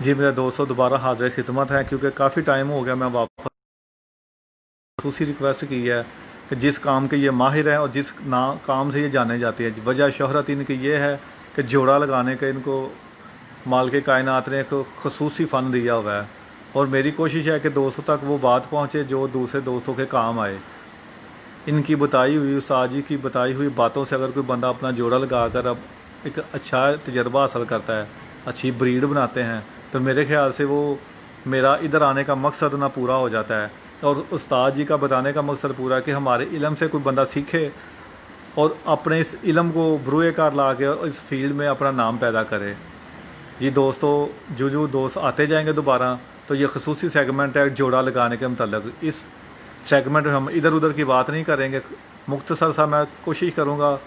जी मेरे दोस्तों दोबारा हाजिर खिदमत है, क्योंकि काफ़ी टाइम हो गया मैं वापस उसी रिक्वेस्ट की है कि जिस काम के ये माहिर हैं और जिस काम से ये जाने जाते हैं, वजह शोहरत इनकी ये है कि जोड़ा लगाने का इनको मालिक कायनात ने एक खसूसी फ़न दिया हुआ है। और मेरी कोशिश है कि दोस्तों तक वो बात पहुँचे जो दूसरे दोस्तों के काम आए। इनकी बताई हुई, उस्ताद जी की बताई हुई बातों से अगर कोई बंदा अपना जोड़ा लगा कर अब एक अच्छा तजर्बा हासिल करता है, अच्छी ब्रीड बनाते हैं, तो मेरे ख्याल से वो मेरा इधर आने का मकसद ना पूरा हो जाता है। और उस्ताद जी का बताने का मकसद पूरा है कि हमारे इल्म से कोई बंदा सीखे और अपने इस इल्म को बरूए कार ला के इस फील्ड में अपना नाम पैदा करे। जी दोस्तों, जो दोस्त आते जाएंगे दोबारा, तो ये खसूसी सेगमेंट है जोड़ा लगाने के मतलब। इस सेगमेंट में हम इधर उधर की बात नहीं करेंगे, मुख्तसर सा मैं कोशिश करूँगा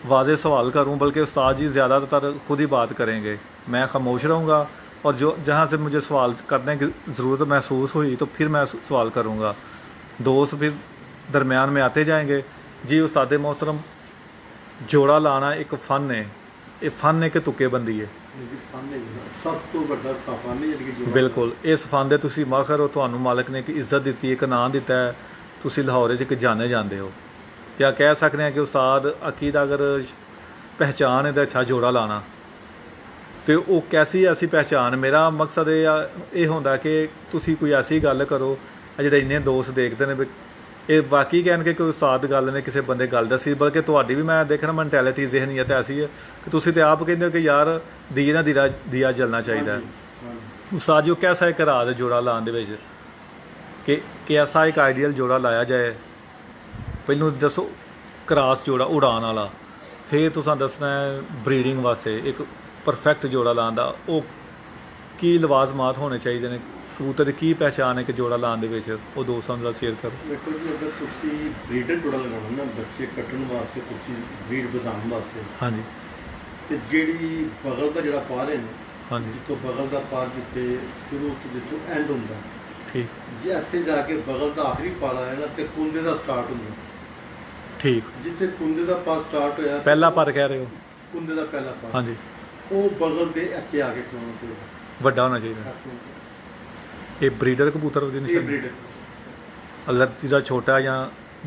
वाज़े सवाल करूँ, बल्कि उस्ताद जी ज़्यादातर खुद ही बात करेंगे, मैं खामोश रहूँगा। और जो जहाँ से मुझे सवाल करने की ज़रूरत महसूस हुई तो फिर मैं सवाल करूँगा। दोस्त फिर दरमियान में आते जाएंगे। जी उस्ताद मोहतरम, जोड़ा लाना एक फ़न है, ये फ़न है कि तुक्केबंदी है? सब तो बड़ा फन है बिल्कुल, इस फन दे तुसी माखर हो, तुहानू मालिक ने एक इज्जत दी है, एक नाम दिता है, तुसी लाहौर एक जाने जाते हो। क्या कह सकते हैं कि उस्ताद अकीदा अगर पहचान है तो अच्छा जोड़ा लाना, तो वो कैसी ऐसी पहचान? मेरा मकसद ये होंदा कि तुसी कोई ऐसी गल करो ਜਿਹੜੇ ਇੰਨੇ ਦੋਸਤ ਦੇਖਦੇ ਨੇ ਵੀ ਇਹ ਵਾਕਈ ਕਹਿਣ ਕਿ ਕੋਈ ਉਸਤਾਦ ਗੱਲ ਨੇ ਕਿਸੇ ਬੰਦੇ ਗੱਲ ਦੱਸੀ, ਬਲਕਿ ਤੁਹਾਡੀ ਵੀ ਮੈਂ ਦੇਖਣਾ ਮੈਂਟੈਲਿਟੀ ਜ਼ਹਿਨੀਅਤ ਐਸੀ ਹੈ ਕਿ ਤੁਸੀਂ ਤੇ ਆਪ ਕਹਿੰਦੇ ਹੋ ਕਿ ਯਾਰ ਦੀਏ ਨਾ ਦੀਆ ਜਲਣਾ ਚਾਹੀਦਾ। ਉਸਤਾਦ ਜੀ कैसा एक रात जोड़ा लाने ਦੇ ਵਿੱਚ कि ऐसा एक आइडियल जोड़ा लाया जाए? ਪਹਿਲੋਂ ਦੱਸੋ ਕਰਾਸ जोड़ा उड़ान वाला, फिर तुसां दसना है ब्रीडिंग वास्ते एक परफेक्ट जोड़ा लाने ਦਾ ਉਹ ਕੀ ਲਵਾਜ਼ਮਾਤ ਹੋਣੇ ਚਾਹੀਦੇ ਨੇ, ਕਬੂਤਰ ਦੀ ਕੀ ਪਹਿਚਾਣ ਹੈ ਕਿ ਜੋੜਾ ਲਾਉਣ ਦੇ ਵਿੱਚ, ਉਹ ਦੋਸਤਾਂ ਨਾਲ ਸ਼ੇਅਰ ਕਰੋ। ਦੇਖੋ ਜੀ, ਅਗਰ ਤੁਸੀਂ ਬਰੀਡਰ ਜੋੜਾ ਲਗਾਉਣਾ ਨਾ ਬੱਚੇ ਕੱਟਣ ਵਾਸਤੇ, ਤੁਸੀਂ ਬਰੀਡ ਵਧਾਉਣ ਵਾਸਤੇ, ਹਾਂਜੀ, ਤੇ ਜਿਹੜੀ ਬਗਲ ਦਾ ਜਿਹੜਾ ਪਾਰ ਹੈ ਨਾ, ਹਾਂਜੀ, ਜਿੱਥੋਂ ਬਗਲ ਦਾ ਪਾਰ ਜਿੱਥੇ ਸ਼ੁਰੂ ਤੋਂ ਜਿੱਥੋਂ ਐਂਡ ਹੁੰਦਾ, ਠੀਕ, ਜੇ ਇੱਥੇ ਜਾ ਕੇ ਬਗਲ ਦਾ ਆਖਰੀ ਪਾਰ ਆਇਆ ਨਾ ਤੇ ਕੁੰਦੇ ਦਾ ਸਟਾਰਟ ਹੁੰਦਾ, ਠੀਕ, ਜਿੱਥੇ ਕੁੰਦੇ ਦਾ ਪਾਰ ਸਟਾਰਟ ਹੋਇਆ, ਪਹਿਲਾ ਪਾਰ ਕਹਿ ਰਹੇ ਹੋ, ਕੁੰਦੇ ਦਾ ਪਹਿਲਾ ਪਾਰ, ਹਾਂਜੀ, ਉਹ ਬਗਲ ਦੇ ਇੱਥੇ ਆ ਕੇ ਖਲੋਣਾ ਚਾਹੀਦਾ, ਵੱਡਾ ਹੋਣਾ ਚਾਹੀਦਾ। ਇਹ ਬਰੀਡਰ ਕਬੂਤਰ ਦੀ ਨਿਸ਼ਾਨੀ? ਬਰੀਡਰ ਅਗਰ ਜਿਹਦਾ ਛੋਟਾ ਜਾਂ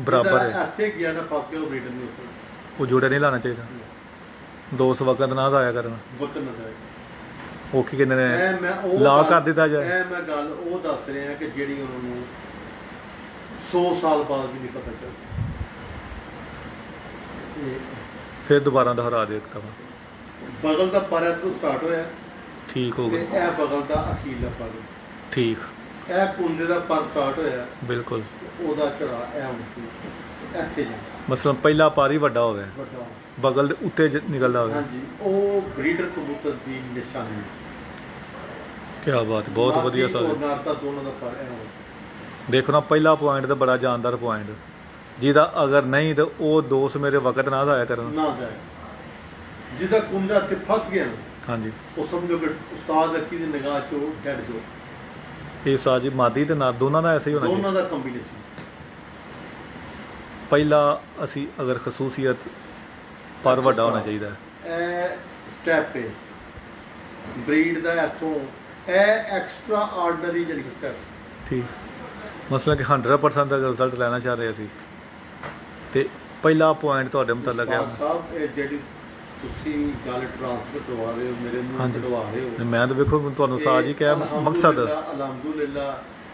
ਬਰਾਬਰ ਹੈ, ਇੱਥੇ ਗਿਆ ਨਾ ਪਾਸ ਕੇ ਉਹ ਬਰੀਡਰ ਨਹੀਂ ਹੋ ਸਕਦਾ, ਉਹ ਜੋੜਾ ਨਹੀਂ ਲਾਣਾ ਚਾਹੀਦਾ। ਦੋਸਤ ਵਕਤ ਨਾ ਆਇਆ ਕਰਨਾ, ਵਕਤ ਨਾ ਆਇਆ। ਉਹ ਕੀ ਕਹਿੰਦੇ ਨੇ, ਲਾ ਕਰ ਦਿੱਤਾ ਜਾਏ। ਇਹ ਮੈਂ ਗੱਲ ਉਹ ਦੱਸ ਰਿਹਾ ਕਿ ਜਿਹੜੀ ਉਹਨਾਂ ਨੂੰ 100 ਸਾਲ ਬਾਅਦ ਵੀ ਨਹੀਂ ਪਤਾ ਚੱਲਦਾ। ਫਿਰ ਦੁਬਾਰਾ ਦੁਹਰਾ ਦੇ ਦਿੱਤਾ। ਬਗਲ ਦਾ ਪਰ ਤੋਂ ਸਟਾਰਟ ਹੋਇਆ, ਠੀਕ ਹੋ ਗਿਆ, ਇਹ ਬਗਲ ਦਾ ਅਖੀਰਲਾ ਪਰ, ਠੀਕ, ਇਹ ਕੁੰਡੇ ਦਾ ਪਰ ਸਟਾਰਟ ਹੋਇਆ, ਬਿਲਕੁਲ, ਉਹਦਾ ਚੜਾ ਇਹ ਹੁਣ ਇੱਥੇ ਜੀ, ਮਤਲਬ ਪਹਿਲਾ ਪਰ ਹੀ ਵੱਡਾ ਹੋਵੇ, ਵੱਡਾ ਬਗਲ ਦੇ ਉੱਤੇ ਨਿਕਲਦਾ ਹੋਵੇ, ਹਾਂਜੀ, ਉਹ ਬਰੀਡਰ ਕਬੂਤਰ ਦੀ ਨਿਸ਼ਾਨੀ। ਕੀ ਬਾਤ, ਬਹੁਤ ਵਧੀਆ ਸਰ। ਨਾਰਤਾ ਦੋਨਾਂ ਦਾ ਪਰ ਇਹ ਹੋਵੇ। ਦੇਖੋ ਨਾ, ਪਹਿਲਾ ਪੁਆਇੰਟ ਤਾਂ ਬੜਾ ਜਾਨਦਾਰ ਪੁਆਇੰਟ, ਜਿਹਦਾ ਅਗਰ ਨਹੀਂ ਤਾਂ ਉਹ ਦੋਸਤ ਮੇਰੇ ਵਕਤ ਨਾ ਜ਼ਾਇਆ ਕਰਨ, ਨਾ ਜ਼ਾਇਆ। ਜਿਹਦਾ ਕੁੰਡਾ ਤੇ ਫਸ ਗਿਆ ਨਾ, ਹਾਂਜੀ, ਉਹ ਸਮਝੋ ਕਿ ਉਸਤਾਦ ਅੱਕੀ ਦੀ ਨਿਗਾਹ ਚੋਂ ਡੈਡ ਜੋ। ਇਹ ਸਾਜੀ ਮਾਦੀ ਤੇ ਨਾ ਦੋਨਾਂ ਦਾ ਐਸੇ ਹੀ ਹੋਣਾ, ਦੋਨਾਂ ਦਾ ਕੰਬੀਨੇਸ਼ਨ। ਪਹਿਲਾ ਅਸੀਂ ਅਗਰ ਖਸੂਸੀਅਤ ਪਰ ਵੱਡਾ ਹੋਣਾ ਚਾਹੀਦਾ ਹੈ, ਇਹ ਸਟੈਪ ਹੈ ਬਰੀਡ ਦਾ, ਇੱਥੋਂ ਇਹ ਐਕਸਟਰਾ ਆਰਡੀਨਰੀ ਜਿਹੜੀ ਸਟੈਪ, ਠੀਕ, ਮਸਲਾ ਕਿ 100% ਦਾ ਰਿਜ਼ਲਟ ਲੈਣਾ ਚਾਹ ਰਹੇ ਅਸੀਂ, ਤੇ ਪਹਿਲਾ ਪੁਆਇੰਟ ਤੁਹਾਡੇ ਮੁਤਲਕ ਹੈ ਸਾਹਿਬ, ਇਹ ਜਿਹੜੀ ਤੁਸੀਂ ਗੱਲ ਟ੍ਰਾਂਸਫਰ ਕਰਵਾ ਰਹੇ ਹੋ, ਮੇਰੇ ਮੂੰਹ ਕਢਵਾ ਰਹੇ ਹੋ, ਮੈਂ ਤਾਂ ਵੇਖੋ ਤੁਹਾਨੂੰ ਸਾਜ ਹੀ ਕਿਹਾ ਮਕਸਦ। ਅਲਹਮਦੁਲਿਲਾ,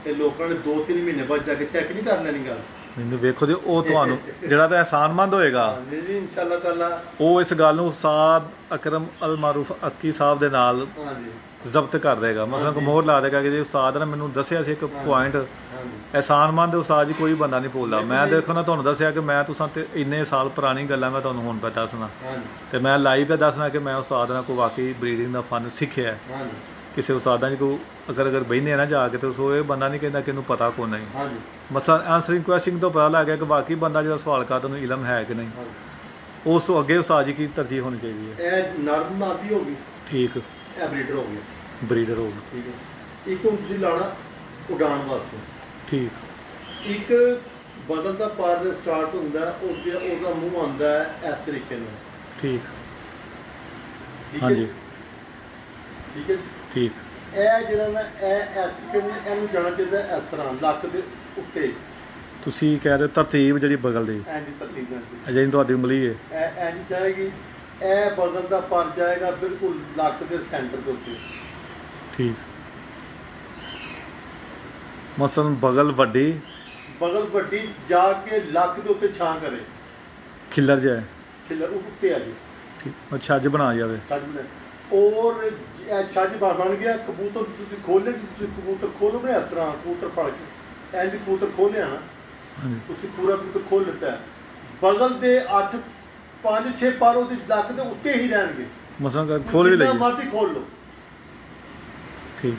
ਇਹ ਲੋਕਾਂ ਨੇ 2-3 ਮਹੀਨੇ ਬਾਅਦ ਜਾ ਕੇ ਚੈੱਕ ਨਹੀਂ ਕਰ ਲੈਣੀ ਗੱਲ, ਮੈਨੂੰ ਵੇਖੋ ਜੀ, ਉਹ ਤੁਹਾਨੂੰ ਜਿਹੜਾ ਤਾਂ ਅਹਿਸਾਨਮੰਦ ਹੋਏਗਾ ਜੀ ਇਨਸ਼ਾਅੱਲਾ ਤਾਲਾ, ਉਹ ਇਸ ਗੱਲ ਨੂੰ ਉਸਤਾਦ ਅਕਰਮ ਅਲ ਮਾਰੂਫ ਅੱਕੀ ਸਾਹਿਬ ਦੇ ਨਾਲ ਜ਼ਬਤ ਕਰ ਦੇਗਾ, ਮਸਲਨ ਕੋ ਮੋਹਰ ਲਾ ਦੇਗਾ ਕਿ ਜੀ ਉਸਤਾਦ ਨੇ ਮੈਨੂੰ ਦੱਸਿਆ ਸੀ ਇੱਕ ਪੁਆਇੰਟ, ਅਹਿਸਾਨਮੰਦ ਉਸਤਾਦ ਜੀ ਕੋਈ ਬੰਦਾ ਨਹੀਂ ਭੁੱਲਦਾ। ਮੈਂ ਦੇਖੋ ਨਾ ਤੁਹਾਨੂੰ ਦੱਸਿਆ ਕਿ ਮੈਂ ਤੁਸਾਂ ਤੇ ਇੰਨੇ ਸਾਲ ਪੁਰਾਣੀ ਗੱਲਾਂ ਮੈਂ ਤੁਹਾਨੂੰ ਹੁਣ ਪਤਾ ਦੱਸਣਾ, ਤੇ ਮੈਂ ਲਾਈਵ ਤੇ ਦੱਸਣਾ ਕਿ ਮੈਂ ਉਸਤਾਦ ਨਾਲ ਕੋਈ ਵਾਕਈ ਬਰੀਡਿੰਗ ਦਾ ਫਨ ਸਿੱਖਿਆ। ਕਿਸੇ ਉਸਤਾਦਾਂ ਜੀ ਕੋ ਅਗਰ ਬਹਿੰਦੇ ਨਾ ਜਾ ਕੇ ਤੇ ਸੋ ਇਹ ਬੰਦਾ ਨਹੀਂ ਕਹਿੰਦਾ ਕਿ ਇਹਨੂੰ ਪਤਾ ਕੋ ਨਹੀਂ, ਮਸਲਨ ਆਨਸਰਿੰਗ ਕੁਐਸਚਨ ਤੋਂ ਪਤਾ ਲੱਗ ਗਿਆ ਕਿ ਵਾਕਈ ਬੰਦਾ ਜਿਹੜਾ ਸਵਾਲ ਕਰਦਾ ਉਹਨੂੰ ਇਲਮ ਹੈ ਕਿ ਨਹੀਂ। ਉਸ ਤੋਂ ਅੱਗੇ ਉਸਤਾਦ ਜੀ ਕੀ ਤਰਜੀਹ ਹੋਣੀ ਚਾਹੀਦੀ ਹੈ? ਇਹ ਨਰਮ ਮਾਦੀ ਹੋ ਗਈ, ਠੀਕ, ਇਹ ਬਰੀਡਰ ਹੋ ਗਿਆ, ਬਰੀਡਰ ਹੋ ਗਿਆ, ਠੀਕ ਹੈ। ਇੱਕ ਤੁਸੀਂ ਲਾਣਾ ਉਡਾਣ ਵਾਸਤੇ, ਠੀਕ, ਇੱਕ ਬਦਲ ਦਾ ਪਾਰ ਦੇ ਸਟਾਰਟ ਹੁੰਦਾ, ਉਹਦਾ ਮੂੰਹ ਆਉਂਦਾ ਹੈ ਇਸ ਤਰੀਕੇ ਨਾਲ, ਠੀਕ, ਹਾਂਜੀ, ਠੀਕ ਹੈ, ਠੀਕ, ਇਹ ਜਿਹੜਾ ਨਾ ਇਹ ਇਸ ਇਹਨੂੰ ਜਾਣਾ ਚਾਹੀਦਾ ਇਸ ਤਰ੍ਹਾਂ ਲੱਕ ਦੇ ਉੱਤੇ ਤੁਸੀਂ ਕਹਿ ਰਹੇ ਹੋ ਤਰਤੀਬ ਜਿਹੜੀ ਬਗਲ ਦੀ ਇੰਝ ਤਰਤੀਬ ਨਾਲ ਅਜੇ ਤੁਹਾਡੀ ਉਂਗਲੀ ਹੈ ਇਹ ਇੰਝ ਜਾਏਗੀ, ਇਹ ਬਗਲ ਦਾ ਪਰ ਜਾਏਗਾ ਬਿਲਕੁਲ ਲੱਕ ਦੇ ਸੈਂਟਰ ਦੇ ਉੱਤੇ। ਠੀਕ। ਮਸਲਨ ਬਗਲ ਵੱਡੀ ਜਾ ਕੇ ਲੱਕ ਦੇ ਉੱਤੇ ਛਾਂ ਕਰੇ, ਖਿੱਲਰ ਜਾਏ, ਖਿੱਲਰ ਉੱਤੇ ਆ ਜੀ। ਠੀਕ। ਛੱਜ ਬਣਾ ਜਾਵੇ। ਛੱਜ ਬਣਾ ਔਰ ਇਹ ਛੱਜ ਬਣ ਗਿਆ। ਕਬੂਤਰ ਤੁਸੀਂ ਖੋਲ੍ਹੇ, ਤੁਸੀਂ ਕਬੂਤਰ ਖੋਲ੍ਹੋਗੇ ਇਸ ਤਰ੍ਹਾਂ, ਕਬੂਤਰ ਫੜ ਕੇ ਇੰਝ ਕਬੂਤਰ ਖੋਲ੍ਹਿਆ ਨਾ, ਤੁਸੀਂ ਪੂਰਾ ਕਬੂਤਰ ਖੋਲ੍ਹ ਲਿੱਤਾ, ਬਗਲ ਦੇ 8 5 6 ਪਰ ਉਹਦੀ ਲੱਕ ਦੇ ਉੱਤੇ ਹੀ ਰਹਿਣਗੇ। ਮਸਲਨ ਖੋਲ ਵੀ ਲਈ ਮਰਜ਼ੀ ਖੋਲ ਲਓ। ਠੀਕ।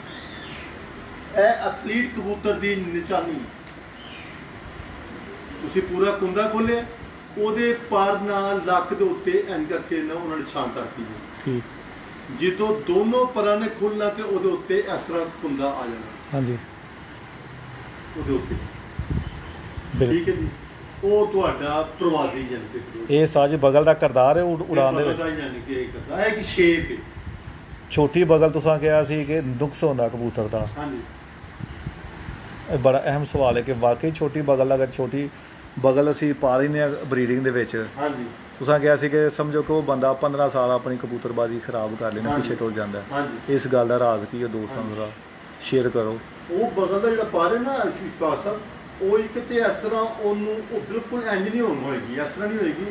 ਇਹ ਐਥਲੀਟ ਕਬੂਤਰ ਦੀ ਨਿਸ਼ਾਨੀ। ਤੁਸੀਂ ਪੂਰਾ ਕੁੰਦਾ ਖੋਲਿਆ, ਉਹਦੇ ਪਰ ਨਾਲ ਲੱਕ ਦੇ ਉੱਤੇ ਇੰਝ ਕਰਕੇ ਨਾ ਉਹਨਾਂ ਨੇ ਛਾਂ ਕਰਤੀ ਜੀ। ਠੀਕ। ਜਦੋਂ ਦੋਨੋਂ ਪਰਾਂ ਨੇ ਖੁੱਲਣਾ ਤੇ ਉਹਦੇ ਉੱਤੇ ਇਸ ਤਰ੍ਹਾਂ ਕੁੰਦਾ ਆ ਜਾਣਾ। ਹਾਂਜੀ। ਉਹਦੇ ਉੱਤੇ ਠੀਕ ਹੈ ਜੀ। ਉਹ ਤੁਹਾਡਾ ਪ੍ਰਵਾਸੀ ਜਾਨੀ ਕਿ ਇਹ ਸਾਜ ਬਗਲ ਦਾ ਕਰਦਾਰ ਹੈ ਉਡਾਨ ਦੇ ਵਿੱਚ। ਜਾਨੀ ਕਿ ਇਹ ਕਰਦਾ ਹੈ ਕਿ ਸ਼ੇਪ ਹੈ। ਛੋਟੀ ਬਗਲ ਤੁਸੀਂ ਕਿਹਾ ਸੀ ਕਿ ਨੁਕਸ ਹੁੰਦਾ ਕਬੂਤਰ ਦਾ। ਹਾਂਜੀ। ਇਹ ਬੜਾ ਅਹਿਮ ਸਵਾਲ ਹੈ ਕਿ ਵਾਕਈ ਛੋਟੀ ਬਗਲ, ਅਗਰ ਛੋਟੀ ਬਗਲ ਅਸੀਂ ਪਾ ਲੈਂਦੇ ਹਾਂ ਬਰੀਡਿੰਗ ਦੇ ਵਿੱਚ। ਹਾਂਜੀ। ਤੁਸੀਂ ਕਿਹਾ ਸੀ ਕਿ ਸਮਝੋ ਕਿ ਉਹ ਬੰਦਾ 15 ਸਾਲ ਆਪਣੀ ਕਬੂਤਰਬਾਜ਼ੀ ਖਰਾਬ ਕਰ ਲੈਂਦਾ, ਪਿੱਛੇ ਟੁੱਟ ਜਾਂਦਾ। ਹਾਂਜੀ। ਇਸ ਗੱਲ ਦਾ ਰਾਜ਼ ਕੀ ਹੈ ਦੋਸਤਾਂ ਦਾ ਸ਼ੇਅਰ ਕਰੋ। ਉਹ ਬਗਲ ਦਾ ਜਿਹੜਾ ਪਾ ਰਹੇ ਨਾ ਵਿਸ਼ਵਾਸ ਸਾਹਿਬ, ਉਹ ਇੱਕ ਤੇ ਇਸ ਤਰ੍ਹਾਂ ਉਹਨੂੰ ਉਹ ਬਿਲਕੁਲ ਇੰਜ ਨਹੀਂ ਹੋਏਗੀ, ਇਸ ਤਰ੍ਹਾਂ ਨਹੀਂ ਹੋਏਗੀ,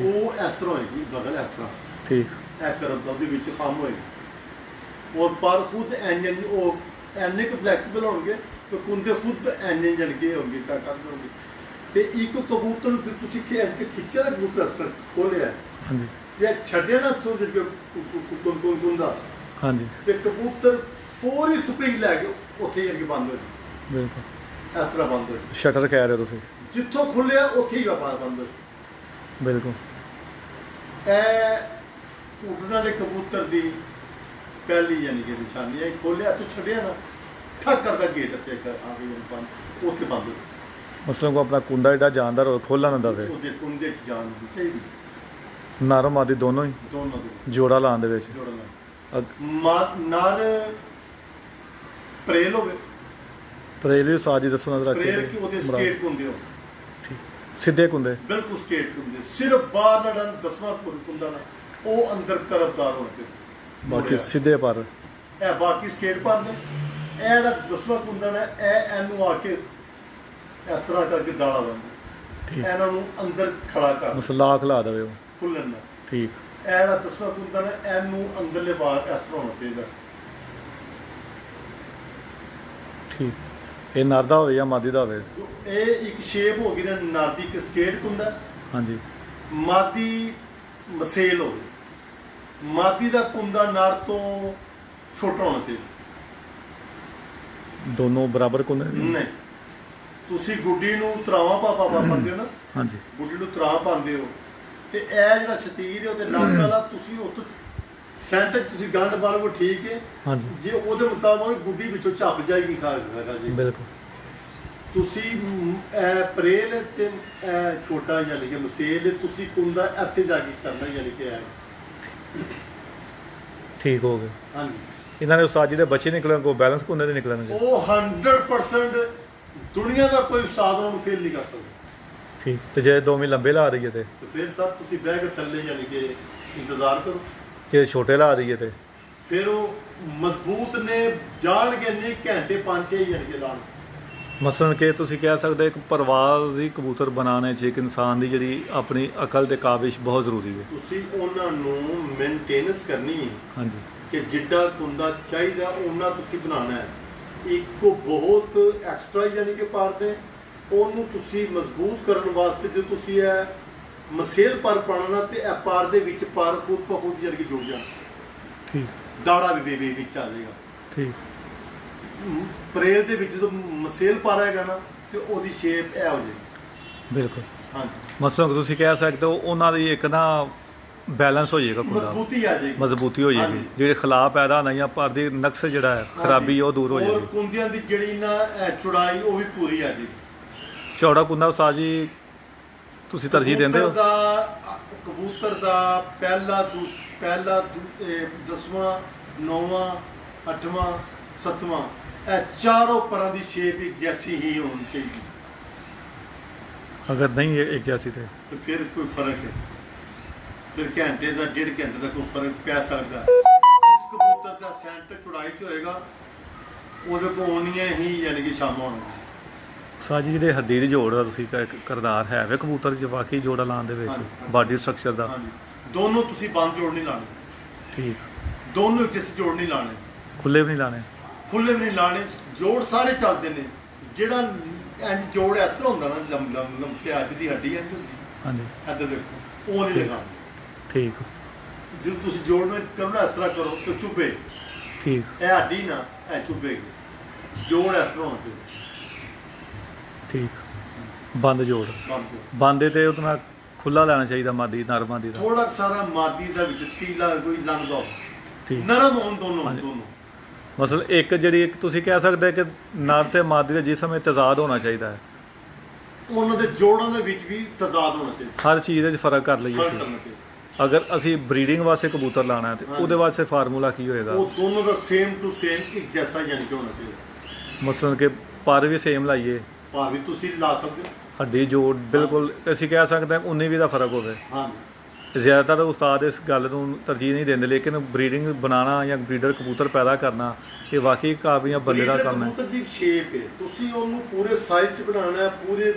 ਉਹ ਇਸ ਤਰ੍ਹਾਂ ਹੋਏਗੀ ਬਗਲ ਇਸ ਤਰ੍ਹਾਂ। ਠੀਕ। ਇਹ ਕਰਮ ਦਾ ਉਹਦੇ ਵਿੱਚ ਖਾਮ ਹੋਏਗੀ ਔਰ ਪਰ ਖੁਦ ਇੰਜ ਉਹ ਇੰਨੇ ਕੁ ਫਲੈਕਸੀਬਲ ਹੋਣਗੇ ਕਿ ਕੁੰਦੇ ਖੁਦ ਇੰਨੇ ਜਣਗੇ ਹੋਣਗੇ ਕਿਆ ਕਰਦੇ ਹੋਣਗੇ। ਤੇ ਇੱਕ ਕਬੂਤਰ ਨੂੰ ਤੁਸੀਂ ਖਿੱਚਿਆ ਨਾ, ਕਬੂਤਰ ਇਸ ਤਰ੍ਹਾਂ ਖੋਲਿਆ। ਹਾਂਜੀ। ਜੇ ਛੱਡਿਆ ਨਾ ਉੱਥੋਂ ਜਿਹੜੇ ਕੁੰਦਾ। ਹਾਂਜੀ। ਤੇ ਕਬੂਤਰ ਫੌਰੀ ਸਪਰਿੰਗ ਲੈ ਕੇ ਉੱਥੇ ਜਾ ਕੇ ਬੰਦ ਹੋ ਜਾਏ। ਬਿਲਕੁਲ ਇਸ ਤਰ੍ਹਾਂ ਬੰਦ ਹੋ ਜਾਏ। ਸ਼ਟਰ ਕਹਿ ਰਹੇ ਹੋ ਤੁਸੀਂ, ਜਿੱਥੋਂ ਖੁੱਲਿਆ ਉੱਥੇ ਹੀ ਵਪਾਰ ਬੰਦ ਹੋ ਜਾਏ। ਬਿਲਕੁਲ। ਇਹ ਉੱਡਣ ਵਾਲੇ ਕਬੂਤਰ ਦੀ ਪਹਿਲੀ ਯਾਨੀ ਕਿ ਨਿਸ਼ਾਨੀ ਹੈ। ਖੋਲਿਆ ਤੂੰ ਛੱਡਿਆ ਨਾ, ਠੱਕ ਕਰਦਾ ਗੇਟ ਤੇ ਆ ਗਈ ਬੰਦ, ਉੱਥੇ ਬੰਦ ਹੋ ਜਾਏ। ਮਸਲਨ ਕੋ ਆਪਣਾ ਕੁੰਡਾ ਜਿਹੜਾ ਜਾਨਦਾਰ ਉਹ ਖੋਲ੍ਹਣਾ ਨਾ ਦਵੇ। ਉਹਦੇ ਕੁੰਡੇ 'ਚ ਜਾਨ ਹੋਣੀ ਚਾਹੀਦੀ, ਨਰ ਮਾਦੀ ਦੋਨੋਂ ਹੀ, ਦੋਨੋਂ ਦੇ ਜੋੜਾ ਲਾਉਣ ਦੇ ਵਿੱਚ। ਜੋੜਾ ਲਾਉਣ ਨਰ ਪ੍ਰੇਲ ਹੋਵੇ। ਪ੍ਰੇਲ ਵੀ ਸਾਜੀ ਦੱਸੋ ਨਜ਼ਰ ਰੱਖੇ। ਪ੍ਰੇਲ ਕਿ ਉਹਦੇ ਸਟੇਟ ਕੁੰਦੇ ਹੋ। ਠੀਕ। ਸਿੱਧੇ ਕੁੰਦੇ ਬਿਲਕੁਲ ਸਟੇਟ ਕੁੰਦੇ, ਸਿਰਫ ਬਾਹਰ ਲੜਨ 10ਵਾਂ ਕੁੰਦਾ ਨਾ, ਉਹ ਅੰਦਰ ਕਰਬਦਾਰ ਹੋਣਗੇ, ਬਾਕੀ ਸਿੱਧੇ ਪਰ। ਇਹ ਬਾਕੀ ਸਟੇਟ ਪਰ ਨੇ। ਇਹ ਜਿਹੜਾ 10ਵਾਂ ਕੁੰਦਾ ਨਾ, ਇਹ ਇਹਨੂੰ ਆ ਕੇ ਇਸ ਤਰ੍ਹਾਂ ਕਰਕੇ ਦਾਣਾ ਬੰਦਾ ਇਹਨਾਂ ਨੂੰ ਅੰਦਰ ਖੜਾ ਕਰ ਮਸਲਾ ਖਿਲਾ ਦੇਵੇ ਉਹ ਖੁੱਲਣ ਨਾਲ। ਠੀਕ। ਇਹ ਜਿਹੜਾ 10ਵਾਂ ਕੁੰਦਾ ਨਾ, ਇਹਨੂੰ ਅੰਦਰਲੇ ਬਾਹਰ ਇਸ ਤਰ੍ਹਾਂ ਹੋਣਾ ਚਾਹੀਦਾ। ਠੀਕ। ਇਹ ਨਰ ਦਾ ਹੋਵੇ ਜਾਂ ਮਾਦੀ ਦਾ ਹੋਵੇ। ਇਹ ਇੱਕ ਸ਼ੇਪ ਹੋ ਗਈ ਨਾ ਨਰ ਦੀ, ਇੱਕ ਸਟੇਟ ਕੁੰਦਾ। ਹਾਂਜੀ। ਮਾਦੀ ਮਸੇਲ ਹੋਵੇ। ਮਾਦੀ ਦਾ ਕੁੰਦਾ ਨਰ ਤੋਂ ਛੋਟਾ ਹੋਣਾ ਚਾਹੀਦਾ। ਦੋਨੋਂ ਬਰਾਬਰ ਕੁੰਦੇ ਨਹੀਂ। ਤੁਸੀਂ ਗੁੱਡੀ ਨੂੰ ਤਰਾਵਾਂ ਪਾਪਾ ਪਾਉਂਦੇ ਹੋ ਨਾ। ਹਾਂਜੀ। ਗੁੱਡੀ ਨੂੰ ਤਰਾਂ ਪਾਉਂਦੇ ਹੋ ਤੇ ਇਹ ਜਿਹੜਾ ਸ਼ਤੀਰ ਹੈ ਉਹਦੇ ਨੱਕ ਵਾਲਾ ਤੁਸੀਂ ਉੱਥੋਂ ਸੈਂਟਰ ਤੁਸੀਂ ਗੰਢ ਬਾਲੋ, ਠੀਕ ਹੈ। ਹਾਂਜੀ। ਜੇ ਉਹਦੇ ਮੁਤਾਬਕ ਗੁੱਡੀ ਵਿੱਚੋਂ ਝੱਪ ਜਾਏਗੀ ਖਾਗਾ ਜੀ। ਬਿਲਕੁਲ। ਤੁਸੀਂ ਪ੍ਰੇਲ ਤੇ ਛੋਟਾ ਯਾਨੀ ਕਿ ਮਸੇਲ ਤੁਸੀਂ ਕੁੰਦਾ ਇੱਥੇ ਜਾ ਕੇ ਕਰਨਾ ਯਾਨੀ ਕਿ ਠੀਕ ਹੋ ਗਿਆ। ਹਾਂਜੀ। ਇਹਨਾਂ ਦੇ ਉਸਤਾਦ ਜਿਹੜੇ ਬੱਚੇ ਨਿਕਲਣ ਕੋ ਬੈਲੈਂਸ ਕੁੰਦੇ ਦੇ ਨਿਕਲਣਗੇ, ਉਹ 100% ਦੁਨੀਆ ਦਾ ਕੋਈ ਉਸਤਾਦ ਉਹਨੂੰ ਫੇਲ ਨਹੀਂ ਕਰ ਸਕਦਾ। ਠੀਕ। ਤੇ ਜੇ ਦੋਵੇਂ ਲੰਬੇ ਲਾ ਦਈਏ ਤੇ ਫਿਰ ਸਰ ਤੁਸੀਂ ਬਹਿ ਕੇ ਥੱਲੇ ਯਾਨੀ ਕਿ ਇੰਤਜ਼ਾਰ ਕਰੋ। ਜੇ ਛੋਟੇ ਲਾ ਦਈਏ ਤੇ ਫਿਰ ਉਹ ਮਜ਼ਬੂਤ ਨੇ ਜਾਣਗੇ ਨਹੀਂ ਘੰਟੇ 5-6 ਯਾਨੀ ਕਿ ਲਾਣ। ਮਸਲਨ ਕਿ ਤੁਸੀਂ ਕਹਿ ਸਕਦੇ ਇੱਕ ਪਰਵਾਜ਼ੀ ਕਬੂਤਰ ਬਣਾਉਣੇ 'ਚ ਇੱਕ ਇਨਸਾਨ ਦੀ ਜਿਹੜੀ ਆਪਣੀ ਅਕਲ ਤੇ ਕਾਬਿਸ਼ ਬਹੁਤ ਜ਼ਰੂਰੀ ਹੈ। ਤੁਸੀਂ ਉਹਨਾਂ ਨੂੰ ਮੇਨਟੇਨੈਂਸ ਕਰਨੀ ਹੈ। ਹਾਂਜੀ। ਕਿ ਜਿੱਡਾ ਕੁੰਦਾ ਚਾਹੀਦਾ ਉਹਨਾਂ ਤੁਸੀਂ ਬਣਾਉਣਾ ਹੈ। ਇੱਕ ਬਹੁਤ ਐਕਸਟਰਾ ਯਾਨੀ ਕਿ ਪਰ ਨੇ ਉਹਨੂੰ ਤੁਸੀਂ ਮਜ਼ਬੂਤ ਕਰਨ ਵਾਸਤੇ ਜੇ ਤੁਸੀਂ ਇਹ ਮਸੇਲ ਪਰ ਪਾਉਣਾ ਤੇ ਇਹ ਪਰ ਦੇ ਵਿੱਚ ਪਰ ਖੁਦ ਪ ਖੁਦ ਯਾਨੀ ਕਿ ਜੁੜ ਜਾਣਾ। ਠੀਕ। ਦਾੜਾ ਵੀ ਵਿੱਚ ਆ ਜਾਏਗਾ। ਠੀਕ। ਪ੍ਰੇਲ ਦੇ ਵਿੱਚ ਜਦੋਂ ਮਸੇਲ ਪਾ ਰਹੇਗਾ ਨਾ ਤੇ ਉਹਦੀ ਸ਼ੇਪ ਇਹ ਹੋ ਜਾਏਗੀ। ਬਿਲਕੁਲ। ਹਾਂਜੀ। ਮਸਲਨ ਤੁਸੀਂ ਕਹਿ ਸਕਦੇ ਹੋ ਉਹਨਾਂ ਦੀ ਇੱਕ ਨਾ ਬੈਲੈਂਸ ਹੋ ਜਾਏਗਾ, ਮਜ਼ਬੂਤੀ ਆ ਜਾਏਗੀ, ਮਜ਼ਬੂਤੀ ਹੋ ਜਾਏਗੀ। ਜਿਹੜੇ ਖਿਲਾਫ ਪੈਦਾ ਹੋਣਾ ਜਾਂ ਪਰ ਦੀ ਨਕਸ ਜਿਹੜਾ ਹੈ ਖਰਾਬੀ ਉਹ ਦੂਰ ਹੋ ਜਾਏਗੀ। ਔਰ ਕੁੰਦਿਆਂ ਦੀ ਜਿਹੜੀ ਨਾ ਚੌੜਾਈ ਉਹ ਵੀ ਪੂਰੀ ਆ ਜਾਏਗੀ। ਚੌੜਾ ਕੁੰਦਾ ਉਸਤਾਦ ਜੀ ਤੁਸੀਂ ਤਰਜੀਹ ਦਿੰਦੇ ਹੋ? ਕਬੂਤਰ ਦਾ ਪਹਿਲਾ 10ਵਾਂ 9ਵਾਂ 8ਵਾਂ 7ਵਾਂ ਇਹ ਚਾरों ਪਰਾਂ ਦੀ ਸ਼ੇਪ ਇੱਕ ਜੈਸੀ ਹੀ ਹੋਣੀ ਚਾਹੀਦੀ। ਅਗਰ ਨਹੀਂ ਇੱਕ ਜੈਸੀ ਤੇ ਫਿਰ ਕੋਈ ਫਰਕ ਹੈ, ਫਿਰ ਘੰਟੇ ਦਾ 1.5 ਘੰਟੇ ਦਾ ਕੋਈ ਫਰਕ ਪੈ ਸਕਦਾ। ਜਿਸ ਕਬੂਤਰ ਦਾ ਸੈਂਟਰ ਚੌੜਾਈ 'ਚ ਹੋਏਗਾ ਉਹਦੇ ਕੋਲ ਹੋਣੀਆਂ ਹੀ ਯਾਨੀ ਕਿ ਸ਼ਾਮਾਂ ਹੋਣਗੀਆਂ। ਸਾਜੀ ਜਿਹੜੇ ਹੱਡੀ ਦੀ ਜੋੜ ਦਾ ਤੁਸੀਂ ਕਰਦਾਰ ਹੈ ਵੇ ਕਬੂਤਰ 'ਚ ਵਾਕਈ ਜੋੜਾ ਲਾਉਣ ਦੇ ਵਿੱਚ ਬਾਡੀ ਸਟਰਕਚਰ ਦਾ। ਹਾਂਜੀ, ਦੋਨੋਂ ਤੁਸੀਂ ਬੰਦ ਜੋੜ ਨਹੀਂ ਲਾਣੇ, ਠੀਕ, ਦੋਨੋਂ ਜਿਸ ਜੋੜ ਨਹੀਂ ਲਾਣੇ, ਖੁੱਲੇ ਵੀ ਨਹੀਂ ਲਾਣੇ, ਖੁੱਲੇ ਵੀ ਨਹੀਂ ਲਾਣੇ। ਜੋੜ ਸਾਰੇ ਚੱਲਦੇ ਨੇ, ਜਿਹੜਾ ਇੰਜ ਜੋੜ ਇਸ ਤਰ੍ਹਾਂ ਹੁੰਦਾ ਨਾ ਲੰਮ ਕੇ ਅੱਜ ਦੀ ਹੱਡੀ ਇੰਜ ਹੁੰਦੀ, ਹਾਂਜੀ ਇੱਧਰ ਦੇਖੋ ਉਹ ਨਹੀਂ ਲਗਾਉਣਾ। ਠੀਕ ਜਦੋਂ ਤੁਸੀਂ ਜੋੜ ਨੂੰ ਕਰਨਾ ਇਸ ਤਰ੍ਹਾਂ ਕਰੋ ਤਾਂ ਚੁੱਭੇ, ਠੀਕ ਇਹ ਹੱਡੀ ਨਾ ਇਹ ਚੁੱਭੇਗੀ, ਜੋੜ ਇਸ ਤਰ੍ਹਾਂ ਹੋਣਾ ਚਾਹੀਦਾ। ਠੀਕ, ਬੰਦ ਜੋੜ ਬੰਦ ਜੋੜ ਬੰਦੇ ਤੇ ਉਹਦੇ ਨਾਲ ਖੁੱਲਾ ਲੈਣਾ ਚਾਹੀਦਾ ਮਾਦੀ ਨਰ ਮਾਦੀ ਦਾ। ਥੋੜਾ ਸਾਰਾ ਮਾਦੀ ਦਾ ਵਿੱਚ ਤੀਲਾ ਕੋਈ ਲੰਘਦਾ ਹੋਵੇ, ਠੀਕ, ਨਰਮ ਹੋਣ ਦੋਨੋਂ ਹਾਂਜੀ। ਦੋਨੋਂ। ਮਤਲਬ ਇੱਕ ਜਿਹੜੀ ਇੱਕ ਤੁਸੀਂ ਕਹਿ ਸਕਦੇ ਕਿ ਨਰ ਤੇ ਮਾਦੀ ਦੇ ਜਿਸਮ ਵਿੱਚ ਤਜ਼ਾਦ ਹੋਣਾ ਚਾਹੀਦਾ ਹੈ, ਉਹਨਾਂ ਦੇ ਜੋੜਾਂ ਦੇ ਵਿੱਚ ਵੀ ਤਜ਼ਾਦ ਹੋਣਾ ਚਾਹੀਦਾ, ਹਰ ਚੀਜ਼ ਦੇ ਵਿੱਚ ਫਰਕ ਕਰ ਲਈਏ ਫਰਕ ਅਸੀਂ। ਕਰਨਾ ਚਾਹੀਦਾ। ਅਗਰ ਅਸੀਂ ਬਰੀਡਿੰਗ ਵਾਸਤੇ ਕਬੂਤਰ ਲਾਣਾ ਹੈ ਤੇ ਹਾਂਜੀ। ਉਹਦੇ ਵਾਸਤੇ ਫਾਰਮੂਲਾ ਕੀ ਹੋਏਗਾ? ਉਹ ਦੋਨੋਂ ਦਾ ਸੇਮ ਟੂ ਸੇਮ ਇੱਕ ਜੈਸਾ ਯਾਨੀ ਕਿ ਹੋਣਾ ਚਾਹੀਦਾ। ਮਤਲਬ ਕਿ ਪਰ ਵੀ ਸੇਮ ਲਾਈਏ, ਭਾਰ ਵੀ ਤੁਸੀਂ ਲਾ ਸਕਦੇ ਹੋ। ਹੱਡੀ ਜੋੜ ਬਿਲਕੁਲ ਅਸੀਂ ਕਹਿ ਸਕਦੇ ਹਾਂ 19-20 ਦਾ ਫਰਕ ਹੋਵੇ। ਹਾਂਜੀ, ਜ਼ਿਆਦਾਤਰ ਉਸਤਾਦ ਇਸ ਗੱਲ ਨੂੰ ਤਰਜੀਹ ਨਹੀਂ ਦਿੰਦੇ, ਲੇਕਿਨ ਬਰੀਡਿੰਗ ਬਣਾਉਣਾ ਜਾਂ ਬਰੀਡਰ ਕਬੂਤਰ ਪੈਦਾ ਕਰਨਾ ਇਹ ਵਾਕਈ ਕਾਬਲੀਆਂ ਬੰਦੇ ਦਾ ਬਰੀਡਰ ਕੰਮ ਹੈ। ਕਬੂਤਰ ਦੀ ਸ਼ੇਪ ਹੈ, ਤੁਸੀਂ ਉਹਨੂੰ ਪੂਰੇ ਸਾਈਜ਼ 'ਚ ਬਣਾਉਣਾ ਹੈ, ਪੂਰੇ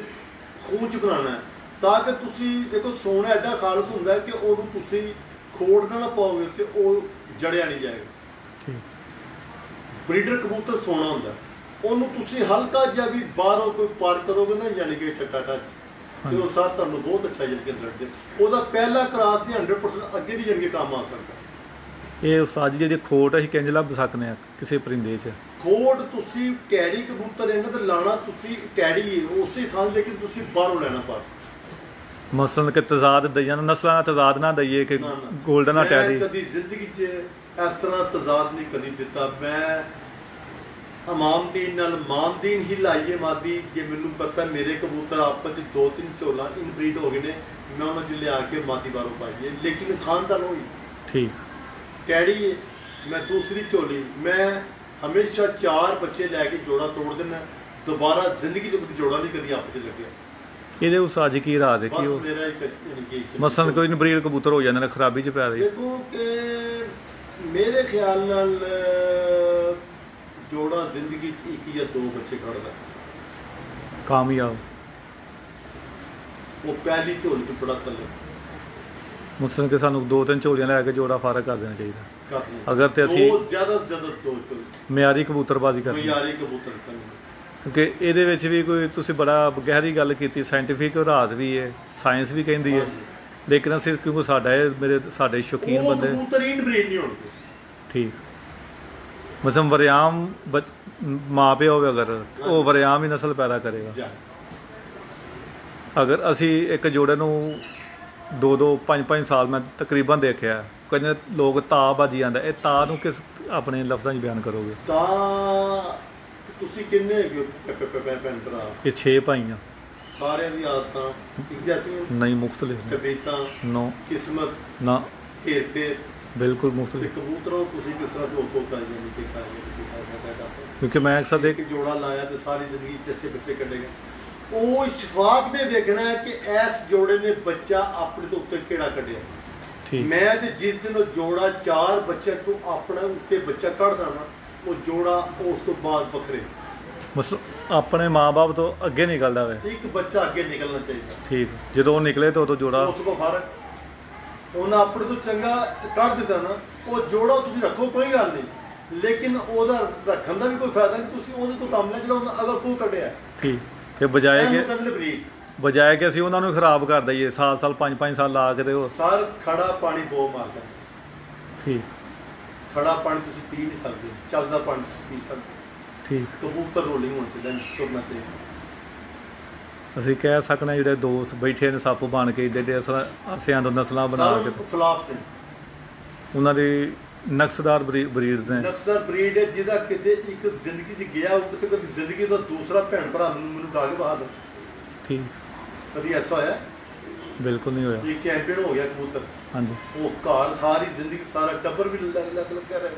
ਖੂਨ 'ਚ ਬਣਾਉਣਾ ਹੈ, ਤਾਂ ਕਿ ਤੁਸੀਂ ਦੇਖੋ ਸੋਨਾ ਐਡਾ ਖਾਲਸ ਹੁੰਦਾ ਹੈ ਕਿ ਉਹਨੂੰ ਤੁਸੀਂ ਖੋੜ ਨਾਲ ਪਾਓਗੇ ਤੇ ਉਹ ਜੜਿਆ ਨਹੀਂ ਜਾਏਗਾ। ਠੀਕ, ਬਰੀਡਰ ਕਬੂਤਰ ਸੋਨਾ ਹੁੰਦਾ, ਉਹਨੂੰ ਤੁਸੀਂ ਹਲਕਾ ਜਿਹਾ ਵੀ ਬਾਹਰੋਂ ਕੋਈ ਪਾਰ ਕਰੋਗੇ ਨਾ ਯਾਨੀ ਕਿ ਟੱਟਾ ਟੱਚ ਤੇ ਉਹ ਸਾਰ ਤੁਹਾਨੂੰ ਬਹੁਤ ਅੱਛਾ ਯਾਨੀ ਕਿ ਰਿਜ਼ਲਟ ਦੇ। ਉਹਦਾ ਪਹਿਲਾ ਕਲਾਸ ਤੇ 100% ਅੱਗੇ ਦੀ ਯਾਨੀ ਕਿ ਕੰਮ ਆ ਸਕਦਾ। ਇਹ ਉਸਤਾਦ ਜੀ ਜਿਹੜੀ ਖੋਟ ਅਸੀਂ ਕਿੰਝ ਲੱਭ ਸਕਦੇ ਹਾਂ ਕਿਸੇ ਪਰਿੰਦੇ 'ਚ? ਖੋੜ ਤੁਸੀਂ ਟੈਡੀ ਕਬੂਤਰ ਇਹਨਾਂ ਤੇ ਲਾਣਾ, ਤੁਸੀਂ ਟੈਡੀ ਉਸੇ ਖਾਨ, ਲੇਕਿਨ ਤੁਸੀਂ ਬਾਹਰੋਂ ਲੈਣਾ ਪਰ ਮਸਲਨ ਕਿ ਤਜ਼ਾਦ ਦਈਆਂ ਨਸਲਾਂ ਨਾਲ ਤਜ਼ਾਦ ਨਾ ਦਈਏ ਕਿ ਨਾ, ਨਾ। ਗੋਲਡਨ ਮੈਂ ਅਟੈਡੀ। ਕਦੀ ਜ਼ਿੰਦਗੀ 'ਚ ਇਸ ਤਰ੍ਹਾਂ ਤਜ਼ਾਦ ਨਹੀਂ ਕਦੀ ਦਿੱਤਾ। ਮੈਂ ਹਮਾਮਦੀਨ ਨਾਲ ਮਾਮਦੀਨ ਹੀ ਲਾਈਏ ਮਾਦੀ, ਜੇ ਮੈਨੂੰ ਪਤਾ ਮੇਰੇ ਕਬੂਤਰ ਆਪਸ 'ਚ 2-3 ਝੋਲਾ ਇਨਬਰੀਡ ਹੋ ਗਏ ਨੇ, ਮੈਂ ਉਹਨਾਂ 'ਚ ਲਿਆ ਕੇ ਮਾਦੀ ਬਾਹਰੋਂ ਪਾਈਏ, ਲੇਕਿਨ ਖਾਨਦਾਨ ਹੋਈ ਠੀਕ, ਟੈਡੀ ਹੈ। ਮੈਂ ਦੂਸਰੀ ਝੋਲੀ, ਮੈਂ ਹਮੇਸ਼ਾ 4 ਬੱਚੇ ਲੈ ਕੇ ਜੋੜਾ ਤੋੜ ਦੇਣਾ, ਦੁਬਾਰਾ ਜ਼ਿੰਦਗੀ 'ਚ ਕਦੀ ਜੋੜਾ ਨਹੀਂ ਕਦੀ ਆਪਸ 'ਚ ਲੱਗਿਆ। ਇਹਦੇ ਉਸਤਾਦ ਜੀ ਕੀ ਰਾਜ ਹੈ ਕਿ ਬਸ ਉਹ ਮੇਰਾ ਇੱਕ ਇੰਡੀਕੇਸ਼ਨ ਮਸਲਨ ਕੋਈ ਬਰੀਡ ਕਬੂਤਰ ਹੋ ਜਾਂਦੇ ਨੇ ਖਰਾਬੀ 'ਚ ਪੈ ਰਹੀ? ਦੇਖੋ ਕਿ ਮੇਰੇ ਖਿਆਲ ਨਾਲ ਜੋੜਾ ਜ਼ਿੰਦਗੀ 'ਚ 1 ਜਾਂ 2 ਬੱਚੇ ਕੱਢਦਾ, ਕਾਮਯਾਬ ਉਹ ਪਹਿਲੀ ਝੋਲੀ 'ਚ ਬੜਾ ਕੱਲੇ ਮਸਲਨ ਕਿ ਸਾਨੂੰ 2-3 ਝੋਲੀਆਂ ਲੈ ਕੇ ਜੋੜਾ ਫਾਰਗ ਕਰ ਦੇਣਾ ਚਾਹੀਦਾ ਕਰਨੀ। ਅਗਰ ਤੇ ਅਸੀਂ ਜ਼ਿਆਦਾ ਤੋਂ ਜ਼ਿਆਦਾ 2 ਝੋਲੀ ਮਿਆਰੀ ਕਬੂਤਰਬਾਜ਼ੀ ਕੋਈ ਕਰਨੀ। ਯਾਰੀ ਕਬੂਤਰ ਕਰਨੀ। ਕਿਉਂਕਿ ਇਹਦੇ ਵਿੱਚ ਵੀ ਕੋਈ ਤੁਸੀਂ ਬੜਾ ਗਹਿਰੀ ਗੱਲ ਕੀਤੀ, ਸਾਇੰਟੀਫਿਕ ਰਾਜ਼ ਵੀ ਹੈ, ਸਾਇੰਸ ਵੀ ਕਹਿੰਦੀ ਹੈ, ਹਾਂਜੀ। ਲੇਕਿਨ ਅਸੀਂ ਕਿਉਂਕਿ ਸਾਡੇ ਸ਼ੌਕੀਨ ਉਹ ਬੰਦੇ। ਕਬੂਤਰ ਇਨਬਰੀਡ ਨਹੀਂ ਹੋਣਗੇ। ਠੀਕ, ਮਸਲਨ ਵਰਿਆਮ ਮਾਂ ਪਿਓ ਹੋਵੇ ਅਗਰ ਉਹ ਵਰਿਆਮ ਹੀ ਨਸਲ ਪੈਦਾ ਕਰੇਗਾ। ਜਾ ਅਗਰ ਅਸੀਂ ਇੱਕ ਜੋੜੇ ਨੂੰ 2-2 5-5 ਸਾਲ ਮੈਂ ਤਕਰੀਬਨ ਦੇਖਿਆ, ਕਹਿੰਦੇ ਲੋਕ ਤਾਬਾਜੀ ਆਂਦਾ, ਇਹ ਤਾ ਨੂੰ ਕਿਸ ਆਪਣੇ ਲਫ਼ਜ਼ਾਂ 'ਚ ਬਿਆਨ ਕਰੋਗੇ? ਤਾਂ ਤੁਸੀਂ ਕਿੰਨੇ ਹੈਗੇ ਹੋ ਭੈਣ ਭਰਾ? ਇਹ 6 ਭਾਈਆਂ ਸਾਰਿਆਂ ਦੀ ਆਦਤਾਂ ਇੱਕ ਜੈਸੀਆਂ, ਨਹੀਂ ਮੁਖਤਲਿਫ ਨੇ। ਤਬੀਅਤਾਂ, ਨੋ ਕਿਸਮਤ, ਨਾ, ਘੇਰ ਕੇ ਬਿਲਕੁਲ ਤੇ ਮੁਖਤਲਿਫ। ਕਬੂਤਰੋਂ ਤੁਸੀਂ ਕਿਸ ਤਰ੍ਹਾਂ ਧੋ ਕਾਈਆਂ ਨਹੀਂ ਖਾਈਆਂ। ਕਿਉਂਕਿ ਮੈਂ ਅਕਸਰ ਇੱਕ ਜੋੜਾ ਲਾਇਆ ਤੇ ਸਾਰੀ ਜ਼ਿੰਦਗੀ ਜੱਸੇ ਬੱਚੇ ਕੱਢੇਗਾ। ਉਹ ਇਸ਼ਫਾਕ ਨੇ ਦੇਖਣਾ ਹੈ ਕਿ ਇਸ ਜੋੜੇ ਨੇ ਬੱਚਾ ਆਪਣੇ ਤੋਂ ਉੱਤੇ ਕਿਹੜਾ ਕੱਢਿਆ। ਠੀਕ, ਮੈਂ ਤੇ ਜਿਸ ਦਿਨ ਉਹ ਜੋੜਾ 4 ਬੱਚਿਆਂ ਤੋਂ ਆਪਣਾ ਉੱਤੇ ਬੱਚਾ ਕੱਢਦਾ ਨਾ, ਉਹ ਜੋੜਾ ਉਸ ਤੋਂ ਬਾਅਦ ਵੱਖਰੇ, ਮਤਲਬ ਆਪਣੇ ਮਾਂ-ਬਾਪ ਤੋਂ ਅੱਗੇ ਨਿਕਲਦਾ ਵੇ। ਇੱਕ ਬੱਚਾ ਅੱਗੇ ਨਿਕਲਣਾ ਚਾਹੀਦਾ। ਠੀਕ, ਜਦੋਂ ਉਹ ਨਿਕਲੇ ਤਾਂ ਉਦੋਂ ਜੋੜਾ ਉਸ ਤੋਂ ਫਰਕ ਉਹਨਾਂ ਆਪਣੇ ਤੋਂ ਚੰਗਾ ਕੱਢ ਦਿੱਤਾ ਨਾ, ਉਹ ਜੋੜਾ ਤੁਸੀਂ ਰੱਖੋ ਕੋਈ ਗੱਲ ਨਹੀਂ, ਲੇਕਿਨ ਉਹਦਾ ਰੱਖਣ ਦਾ ਵੀ ਕੋਈ ਫਾਇਦਾ ਨਹੀਂ। ਤੁਸੀਂ ਉਹਦੇ ਤੋਂ ਕੰਮ ਲੈ ਜਿਹੜਾ ਉਹਨਾਂ ਅਗਰ ਕੋਈ ਕੱਢਿਆ। ਠੀਕ, ਕਿ ਬਜਾਏ ਇਹਨੂੰ ਕਿ ਕਹਿੰਦੇ ਬਰੀਕ ਅਸੀਂ ਉਹਨਾਂ ਨੂੰ ਖਰਾਬ ਕਰ ਦਈਏ ਸਾਲ 5-5 ਸਾਲ ਲਾ ਕੇ ਤੇ ਉਹ। ਸਰ ਖੜਾ ਪਾਣੀ ਬਹੁਤ ਮਾਰਦਾ। ਠੀਕ, ਖੜਾ ਪਾਣੀ ਤੁਸੀਂ ਪੀ ਨਹੀਂ ਸਕਦੇ, ਚੱਲਦਾ ਪਾਣੀ ਤੁਸੀਂ ਪੀ ਸਕਦੇ। ਠੀਕ, ਕਬੂਤਰ ਰੋਲਿੰਗ ਹੋਣੀ ਚਾਹੀਦਾ, ਤੁਰਨਾ ਚਾਹੀਦਾ। ਅਸੀਂ ਕਹਿ ਸਕਦੇ ਜਿਹੜੇ ਦੋਸਤ ਬੈਠੇ ਨੇ ਸੱਪ ਬਣ ਕੇ ਏਡੇ ਅਰਸਿਆਂ ਤੋਂ ਨਸਲਾਂ ਬਣਾ ਕੇ, ਖਿਲਾਫ ਨੇ ਉਹਨਾਂ ਦੀ ਨਕਸਦਾਰ ਬਰੀਡਸ ਨੇ। ਨਕਸਦਾਰ ਬਰੀਡ ਹੈ ਜਿਹਦਾ ਕਿਤੇ ਇੱਕ ਜ਼ਿੰਦਗੀ 'ਚ ਗਿਆ ਉਹ ਕਿਤੇ ਕਦੀ ਜ਼ਿੰਦਗੀ ਦਾ ਦੂਸਰਾ ਭੈਣ ਭਰਾ ਮੈਨੂੰ ਡਾ ਕੇ ਬਾਹਰ। ਠੀਕ, ਕਦੀ ਐਸਾ ਹੋਇਆ? ਬਿਲਕੁਲ ਨਹੀਂ ਹੋਇਆ। ਇੱਕ ਚੈਂਪੀਅਨ ਹੋ ਗਿਆ ਕਬੂਤਰ, ਹਾਂਜੀ, ਉਹ ਘਰ ਸਾਰੀ ਜ਼ਿੰਦਗੀ ਸਾਰਾ ਟੱਬਰ ਵੀ ਲੱਗਿਆ ਰਹੇ।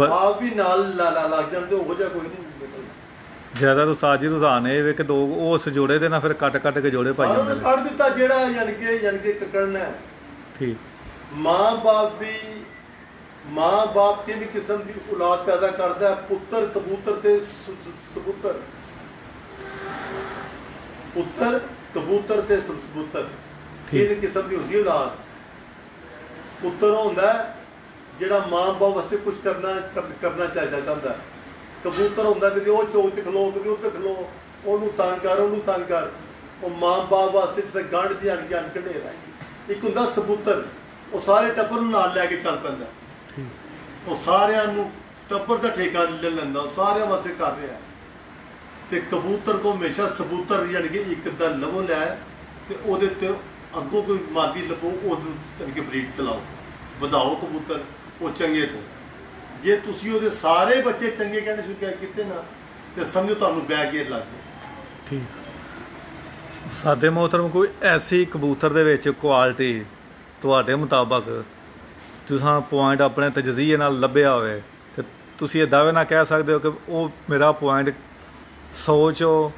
ਆਪ ਵੀ ਨਾਲ ਲੱਗ ਜਾਣ ਤੇ ਉਹੋ ਜਿਹਾ ਕੋਈ ਨਹੀਂ ਨਿਕਲਦਾ। ਜ਼ਿਆਦਾ ਉਸਤਾਦ ਜੀ ਰੁਝਾਨ ਇਹ ਵੇ ਕਿ ਦੋ ਉਸ ਜੋੜੇ ਦੇ ਨਾਲ ਫਿਰ ਕੱਟ ਕੇ ਜੋੜੇ ਪਾਈ ਸਾਰਿਆਂ ਜਾਂਦੇ ਨੇ ਨੇ। ਕੱਢ ਦਿੱਤਾ ਜਿਹੜਾ ਯਾਨੀ ਕਿ ਕੱਢਣਾ ਹੈ। ਠੀਕ। ਮਾਂ ਬਾਪ ਤਿੰਨ ਕਿਸਮ ਦੀ ਔਲਾਦ ਪੈਦਾ ਕਰਦਾ ਹੈ, ਪੁੱਤਰ, ਕਬੂਤਰ ਤੇ ਸਬੂਤਰ। ਪੁੱਤਰ, ਕਬੂਤਰ ਤੇ ਸਬੂਤਰ ਤਿੰਨ ਕਿਸਮ ਦੀ ਹੁੰਦੀ ਔਲਾਦ। ਪੁੱਤਰ ਹੁੰਦਾ ਜਿਹੜਾ ਮਾਂ ਬਾਪ ਵਾਸਤੇ ਕੁਝ ਕਰਨਾ ਚਾਹੁੰਦਾ। ਕਬੂਤਰ ਹੁੰਦਾ ਕਿ ਉਹ ਚੌਕ ਤੇ ਖਲੋ, ਕਦੇ ਉੱਤੇ ਖਲੋ, ਉਹਨੂੰ ਤੰਗ ਕਰ। ਉਹ ਮਾਂ ਬਾਪ ਵਾਸਤੇ ਜਿਸ ਗੰਢ ਚ ਜਾਣ ਢੇਰਾ। ਇੱਕ ਹੁੰਦਾ ਸਬੂਤਰ, ਉਹ ਸਾਰੇ ਟੱਬਰ ਨੂੰ ਨਾਲ ਲੈ ਕੇ ਚੱਲ ਪੈਂਦਾ। ਉਹ ਸਾਰਿਆਂ ਨੂੰ ਟੱਬਰ ਦਾ ਠੇਕਾ ਲੈ ਲੈਂਦਾ, ਉਹ ਸਾਰਿਆਂ ਵਾਸਤੇ ਕਰ ਰਿਹਾ। ਤੇ ਕਬੂਤਰ ਕੋ ਹਮੇਸ਼ਾ ਸਬੂਤਰ ਯਾਨੀ ਕਿ ਇੱਕ ਦਾ ਲਵੋ ਲੈ ਤੇ ਉਹਦੇ ਤੇ ਅੱਗੋਂ ਕੋਈ ਮਾਦੀ ਲੱਭੋ, ਉਹਨੂੰ ਯਾਨੀ ਕਿ ਬਰੀਡ ਚਲਾਓ, ਵਧਾਓ ਕਬੂਤਰ ਉਹ ਚੰਗੇ ਤੋਂ। ਜੇ ਤੁਸੀਂ ਉਹਦੇ ਸਾਰੇ ਬੱਚੇ ਚੰਗੇ ਕਹਿਣੇ ਸ਼ੁਰੂ ਕੀਤੇ ਨਾ ਤੇ ਸਮਝੋ ਤੁਹਾਨੂੰ ਬੈਕ ਗੇਅਰ ਲੱਗ ਗਿਆ। ਠੀਕ। ਸਾਡੇ ਮੋਹਤਰਮ ਕੋਈ ਐਸੀ ਕਬੂਤਰ ਦੇ ਵਿੱਚ ਕੁਆਲਿਟੀ ਤੁਹਾਡੇ ਮੁਤਾਬਕ ਤੁਸੀਂ ਪੁਆਇੰਟ ਆਪਣੇ ਤਜਜ਼ੀਏ ਨਾਲ ਲੱਭਿਆ ਹੋਵੇ ਤੇ ਤੁਸੀਂ ਇਹ ਦਾਅਵੇ ਨਾਲ ਕਹਿ ਸਕਦੇ ਹੋ ਕਿ ਉਹ ਮੇਰਾ ਪੁਆਇੰਟ 100 ਚੋਂ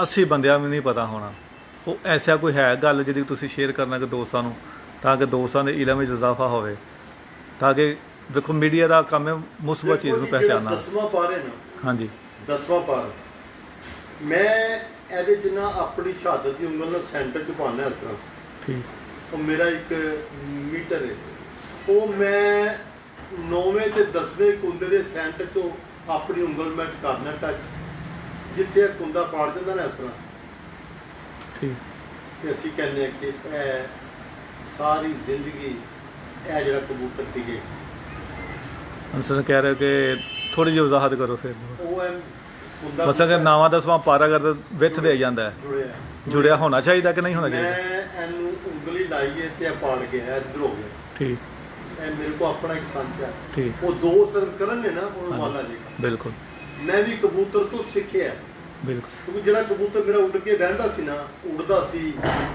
80 ਬੰਦਿਆਂ ਨੂੰ ਨਹੀਂ ਪਤਾ ਹੋਣਾ? ਉਹ ਐਸਾ ਕੋਈ ਹੈ ਗੱਲ ਜਿਹੜੀ ਤੁਸੀਂ ਸ਼ੇਅਰ ਕਰਨਾ ਕਿ ਦੋਸਤਾਂ ਨੂੰ, ਤਾਂ ਕਿ ਦੋਸਤਾਂ ਦੇ ਇਲਮ ਵਿੱਚ ਇਜ਼ਾਫਾ ਹੋਵੇ, ਤਾਂ ਕਿ ਦੇਖੋ ਮੀਡੀਆ ਦਾ ਕੰਮ ਹੈ ਮੁਸਬਤ ਚੀਜ਼ ਨੂੰ ਪਹਿਚਾਨਣਾ। 10ਵਾਂ ਪਾਰ ਹੈ ਨਾ। ਹਾਂਜੀ। 10ਵਾਂ ਪਾਰ ਮੈਂ ਇਹਦੇ 'ਚ ਨਾ ਆਪਣੀ ਸ਼ਹਾਦਤ ਦੀ ਉਂਗਲ ਨਾਲ ਸੈਂਟਰ 'ਚ ਪਾਉਣਾ ਇਸ ਤਰ੍ਹਾਂ। ਠੀਕ। ਉਹ ਮੇਰਾ ਇੱਕ ਮੀਟਰ ਹੈ, ਉਹ ਮੈਂ 9ਵੇਂ ਤੇ 10ਵੇਂ ਕੁੰਦੇ ਦੇ ਸੈਂਟਰ 'ਚੋਂ ਆਪਣੀ ਉਂਗਲ ਮੈਂ ਕਰਨਾ ਟੱਚ, ਜਿੱਥੇ ਕੁੰਦਾ ਪਾੜ ਜਾਂਦਾ ਨਾ ਇਸ ਤਰ੍ਹਾਂ। ਠੀਕ। ਤੇ ਅਸੀਂ ਕਹਿੰਦੇ ਕਿ ਇਹ ਸਾਰੀ ਜ਼ਿੰਦਗੀ ਇਹ ਜਿਹੜਾ ਕਬੂਤਰ ਸੀਗੇ। ਅਨਸਰ ਕਹਿ ਰਹੇ ਕਿ ਥੋੜੀ ਜਿਹੀ ਵਜ਼ਾਹਤ ਕਰੋ ਫਿਰ। ਉਹ ਕੁੰਦਾ ਬਸ ਅਗਰ 9ਵਾਂ 10ਵਾਂ ਪਾਰਾ ਅਗਰ ਵਿੱਥ ਦੇ ਜਾਂਦਾ ਹੈ, ਜੁੜਿਆ ਹੋਣਾ ਚਾਹੀਦਾ ਕਿ ਨਹੀਂ ਹੋਣਾ ਚਾਹੀਦਾ? ਮੈਂ ਇਹਨੂੰ ਉਂਗਲੀ ਲਾਈਏ ਤੇ ਇਹ ਪਾੜ ਗਿਆ, ਇੱਧਰ ਹੋ ਗਿਆ। ਠੀਕ। ਇਹ ਮੇਰੇ ਕੋਲ ਆਪਣਾ ਇੱਕ ਸੰਚ ਹੈ। ਠੀਕ। ਉਹ ਦੋਸਤ ਕਰਨਗੇ ਨਾ ਉਹਨੂੰ ਮਾਲਾ ਜੀ। ਬਿਲਕੁਲ। ਮੈਂ ਵੀ ਕਬੂਤਰ ਤੋਂ ਸਿੱਖਿਆ। ਬਿਲਕੁਲ। ਕਿਉਂਕਿ ਜਿਹੜਾ ਕਬੂਤਰ ਮੇਰਾ ਉੱਡ ਕੇ ਬਹਿੰਦਾ ਸੀ ਨਾ, ਉੱਡਦਾ ਸੀ,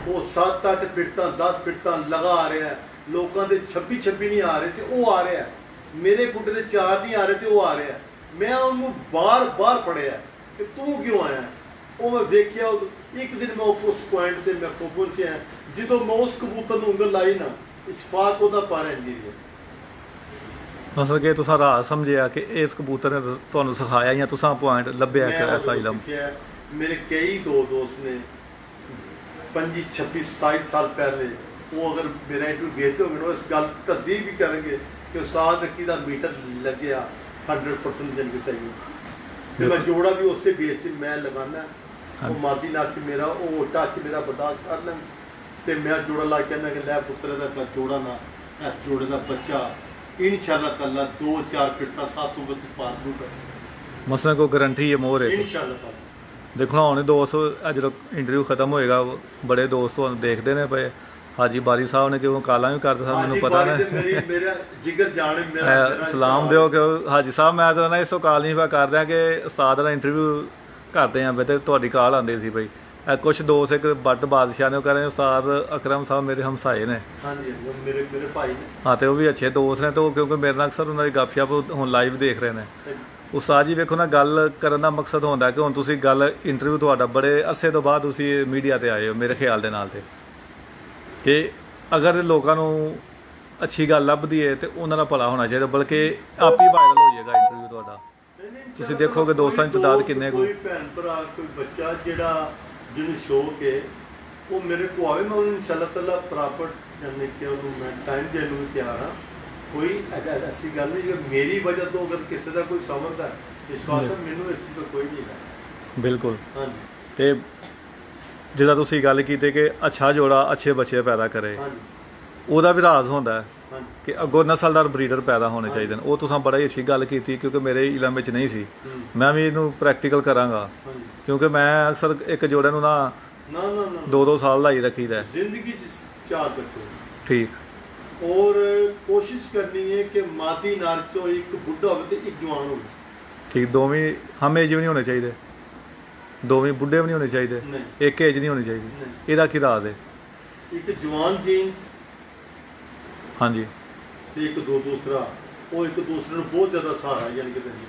ਉਹ 7-8 ਪਿੱਟਾਂ 10 ਪਿੱਟਾਂ ਲਗਾ ਆ ਰਿਹਾ। ਲੋਕਾਂ ਦੇ 26 ਨਹੀਂ ਆ ਰਹੇ ਤੇ ਉਹ ਆ ਰਿਹਾ। ਮੇਰੇ ਗੁੱਡੇ ਦੇ 4 ਨਹੀਂ ਆ ਰਹੇ ਤੇ ਉਹ ਆ ਰਿਹਾ। ਮੈਂ ਉਹਨੂੰ ਬਾਰ ਪੜਿਆ ਕਿ ਤੂੰ ਕਿਉਂ ਆਇਆ। ਉਹ ਮੈਂ ਦੇਖਿਆ। ਇੱਕ ਦਿਨ ਮੈਂ ਉਸ ਪੁਆਇੰਟ ਤੇ ਮੈਂ ਪਹੁੰਚਿਆ ਜਦੋਂ ਮੈਂ ਉਸ ਕਬੂਤਰ ਨੂੰ ਉਂਗਲ ਲਾਈ ਨਾ, ਇਸ਼ਫਾਕ ਉਹਦਾ ਪਾਰਾ ਇੰਜੀਨੀਅਰ। ਮਤਲਬ ਕਿ ਤੁਸੀਂ ਰਾਹ ਸਮਝਿਆ ਕਿ ਇਸ ਕਬੂਤਰ ਨੇ ਤੁਹਾਨੂੰ ਸਿਖਾਇਆ ਜਾਂ ਤੁਸੀਂ ਪੁਆਇੰਟ ਲੱਭਿਆ ਕਿ ਐਸਾ ਇਲਮ? ਮੇਰੇ ਕਈ ਦੋਸਤ ਨੇ 25, 26, 27 ਸਾਲ ਪਹਿਲੇ, ਉਹ ਅਗਰ ਮੇਰਾ ਇੰਟਰਵਿਊ ਦੇਖਦੇ ਹੋਗੇ ਨਾ, ਇਸ ਗੱਲ ਤਸਦੀਕ ਵੀ ਕਰਨਗੇ ਕਿ ਉਸਤਾਦ ਨੱਕੀ ਦਾ ਮੀਟਰ ਲੱਗਿਆ 100% ਜਨ ਕੇ ਸਹੀ। ਤੇ ਮੈਂ ਜੋੜਾ ਵੀ ਉਸੇ ਬੇਸ 'ਚ ਮੈਂ ਲਗਾਉਣਾ। ਉਹ ਮਾਦੀ ਨਾਲ ਮੇਰਾ ਉਹ ਟੱਚ ਮੇਰਾ ਬਰਦਾਸ਼ਤ ਕਰ ਲੈਣ ਤੇ ਮੈਂ ਜੋੜਾ ਲਾ ਕੇ ਕਹਿੰਦਾ ਕਿ ਲੈ ਪੁੱਤਰ ਦਾ ਜੋੜਾ ਨਾ, ਇਸ ਜੋੜੇ ਦਾ ਬੱਚਾ ਇਨਸ਼ਾਅੱਲਾ ਤਾਲਾ 2-4 ਪਿੱਟਾਂ 7 ਵਜੇ ਪਾਰ ਦੂਗਾ। ਮਸਲਾ ਕੋਈ ਗਰੰਟੀ ਹੈ ਮੋਹਰ ਹੈ ਇਨਸ਼ਾਅੱਲਾ ਤਾਲਾ। ਦੇਖੋ ਨਾ ਹੁਣ ਦੋਸਤ ਜਦੋਂ ਇੰਟਰਵਿਊ ਖਤਮ ਹੋਏਗਾ ਬੜੇ ਦੋਸਤ ਤੁਹਾਨੂੰ ਦੇਖਦੇ ਨੇ ਪਏ। ਹਾਜੀ ਬਾਰੀ ਸਾਹਿਬ ਨੇ ਕਿਉਂ ਕਾਲਾਂ ਵੀ ਕਰਦੇ ਸਨ, ਮੈਨੂੰ ਪਤਾ ਨਹੀਂ। ਮੇਰਾ ਜਿਗਰ ਜਾਣ ਮੇਰਾ ਸਲਾਮ ਦਿਓ ਕਿ ਹਾਜੀ ਸਾਹਿਬ ਮੈਂ ਤਾਂ ਨਾ ਇਸੋ ਕਾਲ ਨਹੀਂ ਪਿਆ ਕਰਦਿਆਂ ਕਿ ਉਸਤਾਦ ਦਾ ਇੰਟਰਵਿਊ ਕਰਦੇ ਆਂ ਤੇ ਤੁਹਾਡੀ ਕਾਲ ਆਉਂਦੀ ਸੀ ਬਈ। ਕੁਛ ਦੋਸਤ ਇੱਕ ਬੱਟ ਬਾਦਸ਼ਾਹ ਨੇ ਉਹ ਕਹਿੰਦੇ ਉਸਤਾਦ ਅਕਰਮ ਸਾਹਿਬ ਮੇਰੇ ਹਮਸਾਏ ਨੇ। ਹਾਂਜੀ ਮੇਰੇ ਭਾਈ ਨੇ। ਹਾਂ ਤੇ ਉਹ ਵੀ ਅੱਛੇ ਦੋਸਤ ਨੇ ਤੇ ਉਹ ਕਿਉਂਕਿ ਮੇਰੇ ਨਾਲ ਅਕਸਰ ਉਹਨਾਂ ਦੀ ਗੱਪਸ਼ਪ ਹੁਣ ਲਾਈਵ ਦੇਖ ਰਹੇ ਨੇ। ਉਸਤਾਦ ਜੀ ਵੇਖੋ ਨਾ, ਗੱਲ ਕਰਨ ਦਾ ਮਕਸਦ ਹੁੰਦਾ ਕਿ ਹੁਣ ਤੁਸੀਂ ਗੱਲ ਇੰਟਰਵਿਊ ਤੁਹਾਡਾ ਬੜੇ ਅਰਸੇ ਤੋਂ ਬਾਅਦ ਤੁਸੀਂ ਮੀਡੀਆ ਤੇ ਆਏ ਹੋ ਮੇਰੇ ਖਿਆਲ ਦੇ ਨਾਲ, ਤੇ ਕਿ ਅਗਰ ਲੋਕਾਂ ਨੂੰ ਅੱਛੀ ਗੱਲ ਲੱਭਦੀ ਹੈ ਤੇ ਉਹਨਾਂ ਦਾ ਭਲਾ ਹੋਣਾ ਚਾਹੀਦਾ, ਬਲਕਿ ਆਪ ਹੀ ਵਾਇਰਲ ਹੋ ਜਾਏਗਾ ਇੰਟਰਵਿਊ ਤੁਹਾਡਾ। ਤੁਸੀਂ ਦੇਖੋਗੇ ਦੋਸਤਾਂ ਦੀ ਤਾਦਾਦ ਕਿੰਨੇ ਕੋਈ ਭੈਣ ਭਰਾ ਕੋਈ ਬੱਚਾ ਜਿਹੜਾ ਜਿਹਨੂੰ ਸ਼ੌਕ ਹੈ ਉਹ ਮੇਰੇ ਕੋਲ ਆਵੇ, ਮੈਂ ਉਹਨੂੰ ਇਨਸ਼ਾਅੱਲਾ ਤਾਲਾ ਪ੍ਰਾਪਰ ਜਾਨੇ ਕਿ ਉਹਨੂੰ ਮੈਂ ਟਾਈਮ ਦੇਣ ਨੂੰ ਵੀ ਤਿਆਰ ਹਾਂ। ਕੋਈ ਐਸੀ ਗੱਲ ਨਹੀਂ ਕਿ ਮੇਰੀ ਵਜ੍ਹਾ ਤੋਂ ਅਗਰ ਕਿਸੇ ਦਾ ਕੋਈ ਸਮਝਦਾ ਇਸ ਵਾਸਤੇ ਮੈਨੂੰ ਇਸ ਚੀਜ਼ ਦਾ ਕੋਈ ਨਹੀਂ ਹੈ। ਬਿਲਕੁਲ। ਹਾਂਜੀ। ਤੇ ਜਿਹੜਾ ਤੁਸੀਂ ਗੱਲ ਕੀਤੀ ਕਿ ਅੱਛਾ ਜੋੜਾ ਅੱਛੇ ਬੱਚੇ ਪੈਦਾ ਕਰੇ, ਉਹਦਾ ਵੀ ਰਾਜ਼ ਹੁੰਦਾ ਹੈ ਕਿ ਅੱਗੋਂ ਨਸਲਦਾਰ ਬਰੀਡਰ ਪੈਦਾ ਹੋਣੇ ਚਾਹੀਦੇ ਨੇ। ਉਹ ਤੁਸੀਂ ਬੜਾ ਹੀ ਅੱਛੀ ਗੱਲ ਕੀਤੀ ਕਿਉਂਕਿ ਮੇਰੇ ਇਲਮ ਵਿੱਚ ਨਹੀਂ ਸੀ। ਮੈਂ ਵੀ ਇਹਨੂੰ ਪ੍ਰੈਕਟੀਕਲ ਕਰਾਂਗਾ ਕਿਉਂਕਿ ਮੈਂ ਅਕਸਰ ਇੱਕ ਜੋੜੇ ਨੂੰ ਨਾ 2-2 ਸਾਲ ਲਾਈ ਰੱਖੀਦਾ ਜ਼ਿੰਦਗੀ 'ਚ 4 ਬੱਚੇ। ਠੀਕ। ਔਰ ਕੋਸ਼ਿਸ਼ ਕਰਨੀ ਹੈ ਕਿ ਮਾਦੀ ਨਰ ਚੋਂ ਇੱਕ ਬੁੱਢਾ ਹੋਵੇ ਤੇ ਇੱਕ ਜਵਾਨ ਹੋਵੇ। ਠੀਕ। ਦੋਵੇਂ ਹਮ ਏਜ ਵੀ ਨਹੀਂ ਹੋਣੇ ਚਾਹੀਦੇ, ਦੋਵੇਂ ਬੁੱਢੇ ਵੀ ਨਹੀਂ ਹੋਣੇ ਚਾਹੀਦੇ, ਇੱਕ ਏਜ ਨਹੀਂ ਹੋਣੀ ਚਾਹੀਦੀ। ਇਹਦਾ ਕੀ ਰਾਜ਼ ਹੈ? ਇੱਕ ਜਵਾਨ ਜੀਨਸ ਹਾਂਜੀ ਤੇ ਇੱਕ ਦੂਸਰਾ ਉਹ ਇੱਕ ਦੂਸਰੇ ਨੂੰ ਬਹੁਤ ਜ਼ਿਆਦਾ ਸਹਾਰਾ ਯਾਨੀ ਕਿ ਦਿੰਦੇ।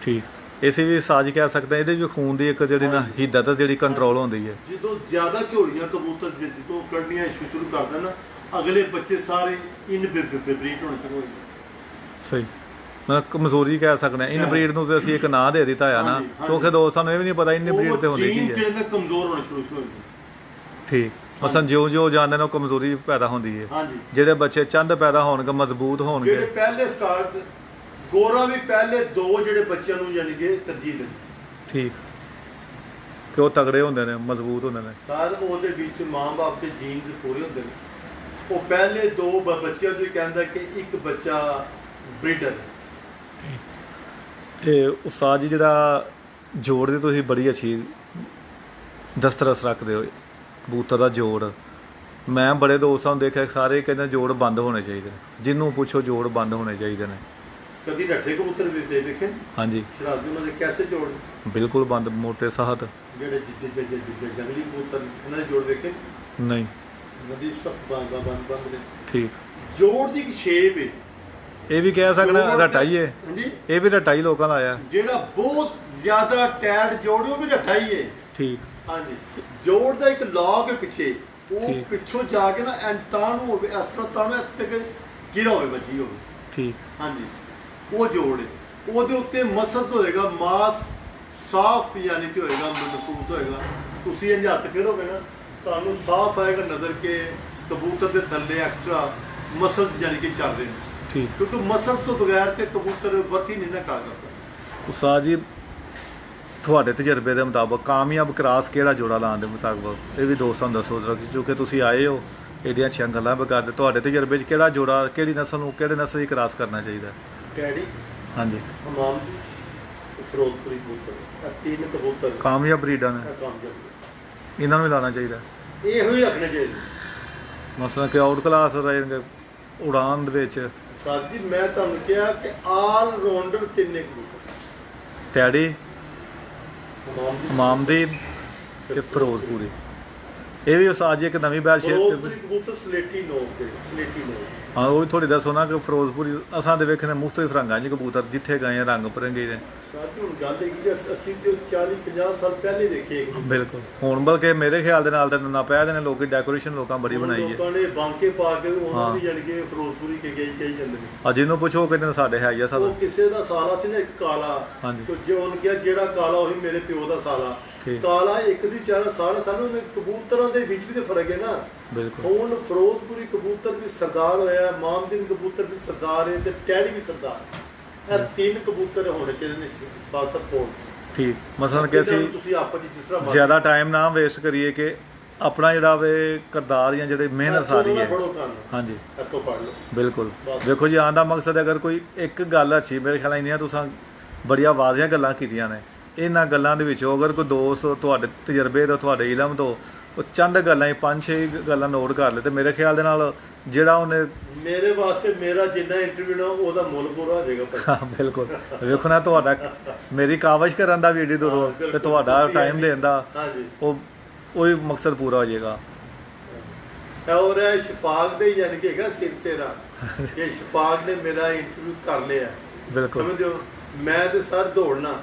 ਠੀਕ, ਇਸੇ ਵੀ ਸਾਜ ਕਹਿ ਸਕਦੇ ਇਹਦੇ ਵੀ ਖੂਨ ਦੀ ਇੱਕ ਜਿਹੜੀ ਨਾ ਹਿੱਦਤ ਜਿਹੜੀ ਕੰਟਰੋਲ ਹੁੰਦੀ ਹੈ। ਜਦੋਂ ਜ਼ਿਆਦਾ ਝੋਲੀਆਂ ਕਬੂਤਰ ਜਦੋਂ ਕੱਢਣੀਆਂ ਸ਼ੁਰੂ ਕਰ ਦੇਣ ਅਗਲੇ ਬੱਚੇ ਸਾਰੇ ਇਨਬਰੀਡ ਹੋਣੇ ਸ਼ੁਰੂ ਹੋ ਜਾਂਦੇ। ਸਹੀ, ਮਤਲਬ ਕਮਜ਼ੋਰੀ ਕਹਿ ਸਕਦੇ ਇਨ ਬਰੀਡ ਨੂੰ ਤੇ ਅਸੀਂ ਇੱਕ ਨਾਂ ਦੇ ਦਿੱਤਾ ਆ ਨਾ, ਕਿਉਂਕਿ ਦੋਸਤਾਂ ਨੂੰ ਇਹ ਵੀ ਨਹੀਂ ਪਤਾ ਇਨ ਬਰੀਡ ਤੇ ਹੁੰਦੇ ਕੀ ਹੈ। ਜਿਹੜੇ ਕਮਜ਼ੋਰ ਹੋਣੇ ਸ਼ੁਰੂ ਹੋ ਜਾਂਦੇ। ਠੀਕ, ਮਸਲ ਜਿਉਂ ਜਾਂਦੇ ਨੇ ਉਹ ਕਮਜ਼ੋਰੀ ਪੈਦਾ ਹੁੰਦੀ ਹੈ। ਹਾਂਜੀ, ਜਿਹੜੇ ਬੱਚੇ ਚੰਦ ਪੈਦਾ ਹੋਣਗੇ ਮਜ਼ਬੂਤ ਹੋਣਗੇ। ਜਿਹੜੇ ਪਹਿਲੇ ਸਟਾਰਟ ਗੋਰਾ ਵੀ ਪਹਿਲੇ 2 ਜਿਹੜੇ ਬੱਚਿਆਂ ਨੂੰ ਯਾਨੀ ਕਿ ਤਰਜੀਹ ਦਿੰਦੇ। ਠੀਕ, ਕਿ ਉਹ ਤਗੜੇ ਹੁੰਦੇ ਨੇ, ਮਜ਼ਬੂਤ ਹੁੰਦੇ ਨੇ। ਸਾਰੇ ਉਹਦੇ ਵਿੱਚ ਮਾਂ-ਬਾਪ ਦੇ ਜੀਨਸ ਪੂਰੇ ਹੁੰਦੇ ਨੇ। ਉਹ ਪਹਿਲੇ 2 ਬੱਚਿਆਂ ਤੋਂ ਕਹਿੰਦਾ ਕਿ ਇੱਕ ਬੱਚਾ ਬਰੀਡਰ। ਤੇ ਉਸਤਾਦ ਜੀ ਜਿਹੜਾ ਜੋੜ ਦੀ ਤੁਸੀਂ ਬੜੀ ਅੱਛੀ ਦਸਤਰਸ ਰੱਖਦੇ ਹੋ, ਕਬੂਤਰ ਦਾ ਜੋੜ, ਮੈਂ ਬੜੇ ਦੋਸਤਾਂ ਨੂੰ ਦੇਖਿਆ ਸਾਰੇ ਕਹਿੰਦੇ ਜੋੜ ਬੰਦ ਹੋਣੇ ਚਾਹੀਦੇ ਨੇ, ਜਿਹਨੂੰ ਪੁੱਛੋ ਜੋੜ ਬੰਦ ਹੋਣੇ ਚਾਹੀਦੇ ਨੇ। ਕਦੀ ਰੱਠੇ ਕਬੂਤਰ ਵੀ ਦੇਖੇ? ਹਾਂਜੀ, ਸ਼ਰਾਬੀ ਉਹਨਾਂ ਦੇ ਕੈਸੇ ਜੋੜ? ਬਿਲਕੁਲ ਬੰਦ, ਮੋਟੇ ਸਾਹਤ। ਜਿਹੜੇ ਜੰਗਲੀ ਕਬੂਤਰ ਉਹਨਾਂ ਦੇ ਜੋੜ ਦੇਖੇ? ਨਹੀਂ, ਨਦੀ ਸਭ ਬੰਦ ਨੇ। ਠੀਕ, ਜੋੜ ਦੀ ਇੱਕ ਸ਼ੇਪ ਹੈ। ਇਹ ਵੀ ਕਹਿ ਸਕਦਾ ਰਟਾਈ ਹੈ। ਹਾਂਜੀ, ਇਹ ਵੀ ਰਟਾਈ ਲੋਕਾਂ ਦਾ ਆਇਆ। ਜਿਹੜਾ ਬਹੁਤ ਜ਼ਿਆਦਾ ਟੈਡ ਜੋੜ ਉਹ ਵੀ ਰਟਾਈ ਹੈ। ਠੀਕ, ਹਾਂਜੀ, ਜੋੜ ਦਾ ਇੱਕ ਲੌਕ ਹੈ ਪਿੱਛੇ, ਉਹ ਪਿੱਛੋਂ ਜਾ ਕੇ ਨਾ ਤਾਂ ਨੂੰ ਹੋਵੇ, ਇਸ ਤਰ੍ਹਾਂ ਤਾਂ ਨੂੰ ਇੱਥੇ ਤੱਕ ਗਿਰਾ ਹੋਵੇ, ਵੱਜੀ ਹੋਵੇ। ਠੀਕ, ਹਾਂਜੀ, ਉਹ ਜੋੜ ਹੈ। ਉਹਦੇ ਉੱਤੇ ਮਸਲ ਹੋਏਗਾ, ਮਾਸ ਸਾਫ਼ ਯਾਨੀ ਕਿ ਹੋਏਗਾ, ਮਹਿਸੂਸ ਹੋਏਗਾ। ਤੁਸੀਂ ਇਹ ਹੱਥ ਫੇਰੋਗੇ ਨਾ ਤੁਹਾਨੂੰ ਸਾਫ਼ ਆਏਗਾ ਨਜ਼ਰ ਕੇ ਕਬੂਤਰ ਦੇ ਥੱਲੇ ਐਕਸਟਰਾ ਮਸਲ ਯਾਨੀ ਕਿ ਚੱਲ ਰਹੇ ਨੇ। ਠੀਕ, ਕਿਉਂਕਿ ਮਸਲ ਤੋਂ ਬਗੈਰ ਤੇ ਕਬੂਤਰ ਵਰਤੀ ਨਹੀਂ ਨਾ ਕਰ ਸਕਦਾ। ਉਸਤਾਦ ਜੀ ਤੁਹਾਡੇ ਤਜਰਬੇ ਦੇ ਮੁਤਾਬਕ ਕਾਮਯਾਬ ਕਰਾਸ ਕਿਹੜਾ ਜੋੜਾ ਲਾਉਣ ਦੇ ਮੁਤਾਬਕ ਇਹ ਵੀ ਦੋਸਤਾਂ ਨੂੰ ਦੱਸੋ ਜਰਾ, ਕਿਉਂਕਿ ਤੁਸੀਂ ਆਏ ਹੋ ਇਹਦੀਆਂ ਅੱਛੀਆਂ ਗੱਲਾਂ ਕਰਦੇ, ਤੁਹਾਡੇ ਤਜਰਬੇ 'ਚ ਕਿਹੜਾ ਜੋੜਾ, ਕਿਹੜੀ ਨਸਲ ਨੂੰ, ਕਿਹੜੇ ਨਸਲ ਦੀ ਕਰਾਸ ਕਰਨਾ ਚਾਹੀਦਾ? ਟੈਡੀ, ਹਾਂਜੀ, ਹਮਾਮ ਦੀ, ਫਿਰੋਜ਼ਪੁਰੀ ਕਬੂਤਰ, ਇਹ 3 ਕਬੂਤਰ ਕਾਮਯਾਬ ਬਰੀਡਾਂ ਨੇ, ਕਾਮਯਾਬ। ਇਹਨਾਂ ਨੂੰ ਵੀ ਲਾਉਣਾ ਚਾਹੀਦਾ। ਇਹੋ ਹੀ ਰੱਖਣੇ ਚਾਹੀਦੇ। ਮਸਲਾ ਕਿ ਆਊਟ ਕਲਾਸ रहेंगे ਉਡਾਨ ਦੇ ਵਿੱਚ। ਸਰ ਜੀ ਮੈਂ ਤੁਹਾਨੂੰ ਕਿਹਾ ਕਿ ਆਲ ਰਾਉਂਡਰ 3 ਕਬੂਤਰ, ਟੈਡੀ, ਹਮਾਮ ਦੀ, ਮਾਮਦੀਨ ਤੇ ਫਿਰੋਜ਼ਪੁਰੀ। ਇਹ ਵੀ ਉਸਤਾਦ ਜੀ ਇੱਕ ਨਵੀਂ ਬੈਲ ਫਿਰੋਜ਼ਪੁਰੀ ਕਬੂਤਰ ਸਲੇਟੀ ਨੋਕ ਤੇ, ਸਲੇਟੀ ਨੋਕ। ਹਾਂ, ਉਹ ਵੀ ਥੋੜੀ ਦੱਸੋ ਨਾ ਕਿ ਫਿਰੋਜ਼ਪੁਰੀ ਅਸਾਂ ਦੇ ਵੇਖਣੇ ਮੁਖਤਲਿਫ ਰੰਗਾਂ 'ਚ ਕਬੂਤਰ ਜਿੱਥੇ ਗਏ ਆ ਰੰਗ ਪਰੰਗੇ ਨੇ। ਸਰ ਜੀ ਹੁਣ ਗੱਲ ਹੈ ਕਿ ਅਸੀਂ ਤੇ 40-50 ਸਾਲ ਪਹਿਲੇ ਦੇਖੇ। ਬਿਲਕੁਲ, ਹੁਣ ਬਲਕਿ ਮੇਰੇ ਖਿਆਲ ਦੇ ਨਾਲ ਤਾਂ ਨਾ ਪਿਆ ਦੇ ਨੇ ਲੋਕੀ ਡੈਕੋਰੇਸ਼ਨ ਲੋਕਾਂ ਬੜੀ ਬਣਾਈ ਹੈ। ਲੋਕਾਂ ਨੇ ਬਾਂਕੇ ਪਾ ਕੇ ਉਹਨਾਂ ਦੀ ਜਾਣੀ ਕਿ ਫਿਰੋਜ਼ਪੁਰੀ ਕੇ ਗਈ ਕਹੀ ਜਾਂਦੇ ਨੇ। ਆ ਜਿਹਨੂੰ ਪੁੱਛੋ ਕਹਿੰਦੇ ਨੇ ਸਾਡੇ ਹੈ ਹੀ ਆ ਸਾਡਾ। ਉਹ ਕਿਸੇ ਦਾ ਸਾਲਾ ਸੀ ਨਾ ਇੱਕ ਕਾਲਾ। ਹਾਂਜੀ, ਜੇ ਉਹਨ ਕਿਹਾ ਜਿਹੜਾ ਕਾਲਾ ਉਹੀ ਮੇਰੇ ਪਿਓ ਦਾ ਸਾਲਾ। ਕਾਲਾ ਇੱਕ ਸੀ ਚਾਰਾ ਸਾਰਾ ਸਾਨੂੰ ਕਬੂਤਰਾਂ ਦੇ ਵਿੱਚ ਵੀ ਤੇ ਫਰਕ ਹੈ ਨਾ। ਬਿਲਕੁਲ, ਹੁਣ ਫਿਰੋਜ਼ਪੁਰੀ ਕਬੂਤਰ ਵੀ ਸਰਦਾਰ ਹੋਇਆ, ਮਾਮਦੀਨ ਕਬੂਤਰ ਵੀ ਸਰਦਾਰ ਹੈ ਤੇ ਟੈਡੀ ਵੀ ਸਰਦਾਰ। ਇਹ 3 ਕਬੂਤਰ ਹੋਣੇ ਚਾਹੀਦੇ ਨੇ ਸਪਾਂਸਰ ਕੋਲ। ਠੀਕ, ਮਸਲਨ ਕਿ ਅਸੀਂ ਤੁਸੀਂ ਆਪਸ ਵਿੱਚ ਜਿਸ ਤਰ੍ਹਾਂ ਜ਼ਿਆਦਾ ਟਾਈਮ ਨਾ ਵੇਸਟ ਕਰੀਏ ਕਿ ਆਪਣਾ ਜਿਹੜਾ ਵੇ ਕਿਰਦਾਰ ਜਾਂ ਜਿਹੜੇ ਮਿਹਨਤ ਸਾਰੀ ਹੈ। ਹਾਂਜੀ, ਇੱਥੋਂ ਪੜ੍ਹ ਲਓ। ਬਿਲਕੁਲ, ਦੇਖੋ ਜੀ ਆਉਣ ਦਾ ਮਕਸਦ ਅਗਰ ਕੋਈ ਇੱਕ ਗੱਲ ਅੱਛੀ, ਮੇਰੇ ਖਿਆਲ ਇੰਨੀਆਂ ਤੁਸੀਂ ਬੜੀਆਂ ਵਾਜ਼ੀਆਂ ਗੱਲਾਂ ਕੀਤੀਆਂ ਨੇ, ਇਹਨਾਂ ਗੱਲਾਂ ਦੇ ਵਿੱਚੋਂ ਅਗਰ ਕੋਈ ਦੋਸਤ ਤੁਹਾਡੇ ਤਜਰਬੇ ਤੋਂ, ਤੁਹਾਡੇ ਇਲਮ ਤੋਂ ਉਹ ਚੰਦ ਗੱਲਾਂ ਹੀ 5-6 ਗੱਲਾਂ ਨੋਟ ਕਰ ਲਏ ਤੇ ਮੇਰੇ ਖਿਆਲ ਦੇ ਨਾਲ ਜਿਹੜਾ ਉਹਨੇ ਮੇਰੇ ਵਾਸਤੇ ਮੇਰਾ ਜਿੰਨਾ ਇੰਟਰਵਿਊ ਨਾ ਉਹਦਾ ਮੁੱਲ ਪੂਰਾ ਹੋ ਜਾਏਗਾ। ਬਿਲਕੁਲ, ਵੇਖੋ ਨਾ ਤੁਹਾਡਾ ਮੇਰੀ ਕਾਵਿਸ਼ ਕਰਨ ਦਾ ਵੀ ਏਡੀ ਦੂਰੋਂ ਤੇ ਤੁਹਾਡਾ ਟਾਈਮ ਦੇਣ ਦਾ ਉਹ ਮਕਸਦ ਪੂਰਾ ਹੋ ਜਾਏਗਾ। ਔਰ ਸ਼ਫਾਕ ਦੇ ਯਾਨੀ ਕਿ ਹੈਗਾ ਸਿਲਸਿਲਾ ਕਿ ਸ਼ਫਾਕ ਨੇ ਮੇਰਾ ਇੰਟਰਵਿਊ ਕਰ ਲਿਆ। ਬਿਲਕੁਲ, ਸਮਝੋ ਮੈਂ ਤੇ ਸਰ ਦੌੜਨਾ।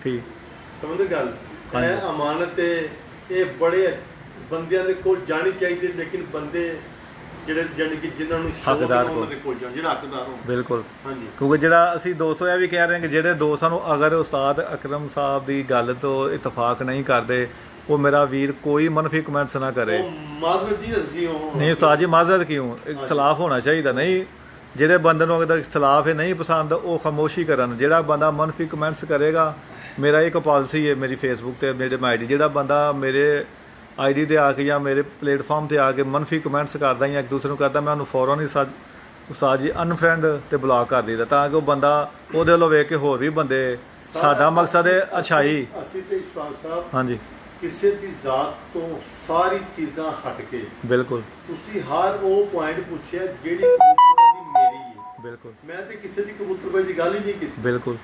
ਠੀਕ, ਸਮਝਦੇ ਗੱਲ। ਇਹ ਅਮਾਨਤ ਇਹ ਬੜੇ ਬੰਦਿਆਂ ਦੇ ਕੋਲ ਜਾਣੀ ਚਾਹੀਦੀ, ਲੇਕਿਨ ਬੰਦੇ ਜਿਹੜੇ ਜਾਨੀ ਕਿ ਜਿਨ੍ਹਾਂ ਨੂੰ ਹੱਕਦਾਰ ਉਹਨਾਂ ਦੇ ਕੋਲ ਜਾਣ, ਜਿਹੜਾ ਹੱਕਦਾਰ ਹੋ। ਬਿਲਕੁਲ, ਹਾਂਜੀ, ਕਿਉਂਕਿ ਜਿਹੜਾ ਅਸੀਂ ਦੋਸਤੋ ਇਹ ਵੀ ਕਹਿ ਰਹੇ ਹਾਂ ਕਿ ਜਿਹੜੇ ਦੋਸਤਾਂ ਨੂੰ ਅਗਰ ਉਸਤਾਦ ਅਕਰਮ ਸਾਹਿਬ ਦੀ ਗੱਲ ਤੋਂ ਇਤਫਾਕ ਨਹੀਂ ਕਰਦੇ, ਉਹ ਮੇਰਾ ਵੀਰ ਕੋਈ ਮਨਫੀ ਕਮੈਂਟਸ ਨਾ ਕਰੇ। ਮਾਜ਼ਰਤ ਜੀ ਅਸੀਂ ਨਹੀਂ ਉਸਤਾਦ ਜੀ, ਮਾਜ਼ਰਤ ਕਿਉਂ, ਇਖਤਲਾਫ ਹੋਣਾ ਚਾਹੀਦਾ। ਨਹੀਂ, ਜਿਹੜੇ ਬੰਦੇ ਨੂੰ ਅਗਰ ਇਖਤਲਾਫ ਹੈ ਨਹੀਂ ਪਸੰਦ ਉਹ ਖਾਮੋਸ਼ੀ ਕਰਨ। ਜਿਹੜਾ ਬੰਦਾ ਮਨਫੀ ਕਮੈਂਟਸ ਕਰੇਗਾ, ਮੇਰਾ ਇੱਕ ਪਾਲਿਸੀ ਹੈ ਮੇਰੀ ਫੇਸਬੁੱਕ ਤੇ ਮੇਰੇ ਆਈਡੀ, ਜਿਹੜਾ ਬੰਦਾ ਮੇਰੇ ਆਈਡੀ ਤੇ ਆ ਕੇ ਜਾਂ ਮੇਰੇ ਪਲੇਟਫਾਰਮ ਤੇ ਆ ਕੇ ਮਨਫੀ ਕਮੈਂਟਸ ਕਰਦਾ ਜਾਂ ਇੱਕ ਦੂਸਰੇ ਨੂੰ ਕਰਦਾ, ਮੈਂ ਉਹਨੂੰ ਫੌਰਨ ਹੀ ਉਸਤਾਦ ਜੀ ਅਨਫਰੈਂਡ ਤੇ ਬਲੌਕ ਕਰ ਦਿੱਤਾ, ਤਾਂ ਕਿ ਉਹ ਬੰਦਾ ਉਹਦੇ ਵੱਲੋਂ ਵੇਖ ਕੇ ਹੋਰ ਵੀ ਬੰਦੇ। ਸਾਡਾ ਮਕਸਦ ਹੈ ਅੱਛਾਈ। ਅਸੀਂ ਤੇ ਇਸਫਾਕ ਸਾਹਿਬ ਹਾਂਜੀ, ਕਿਸੇ ਦੀ ਜ਼ਾਤ ਤੋਂ ਸਾਰੀ ਚੀਜ਼ਾਂ ਹਟ ਕੇ ਬਿਲਕੁਲ ਤੁਸੀਂ ਹਰ ਉਹ ਪੁਆਇੰਟ ਪੁੱਛਿਆ ਜਿਹੜੀ ਕਬੂਤਰਬਾਜ਼ੀ ਮੇਰੀ ਹੈ। ਬਿਲਕੁਲ, ਮੈਂ ਤੇ ਕਿਸੇ ਦੀ ਕਬੂਤਰਬਾਜ਼ੀ ਦੀ ਗੱਲ ਹੀ ਨਹੀਂ ਕੀਤੀ। ਬਿਲਕੁਲ,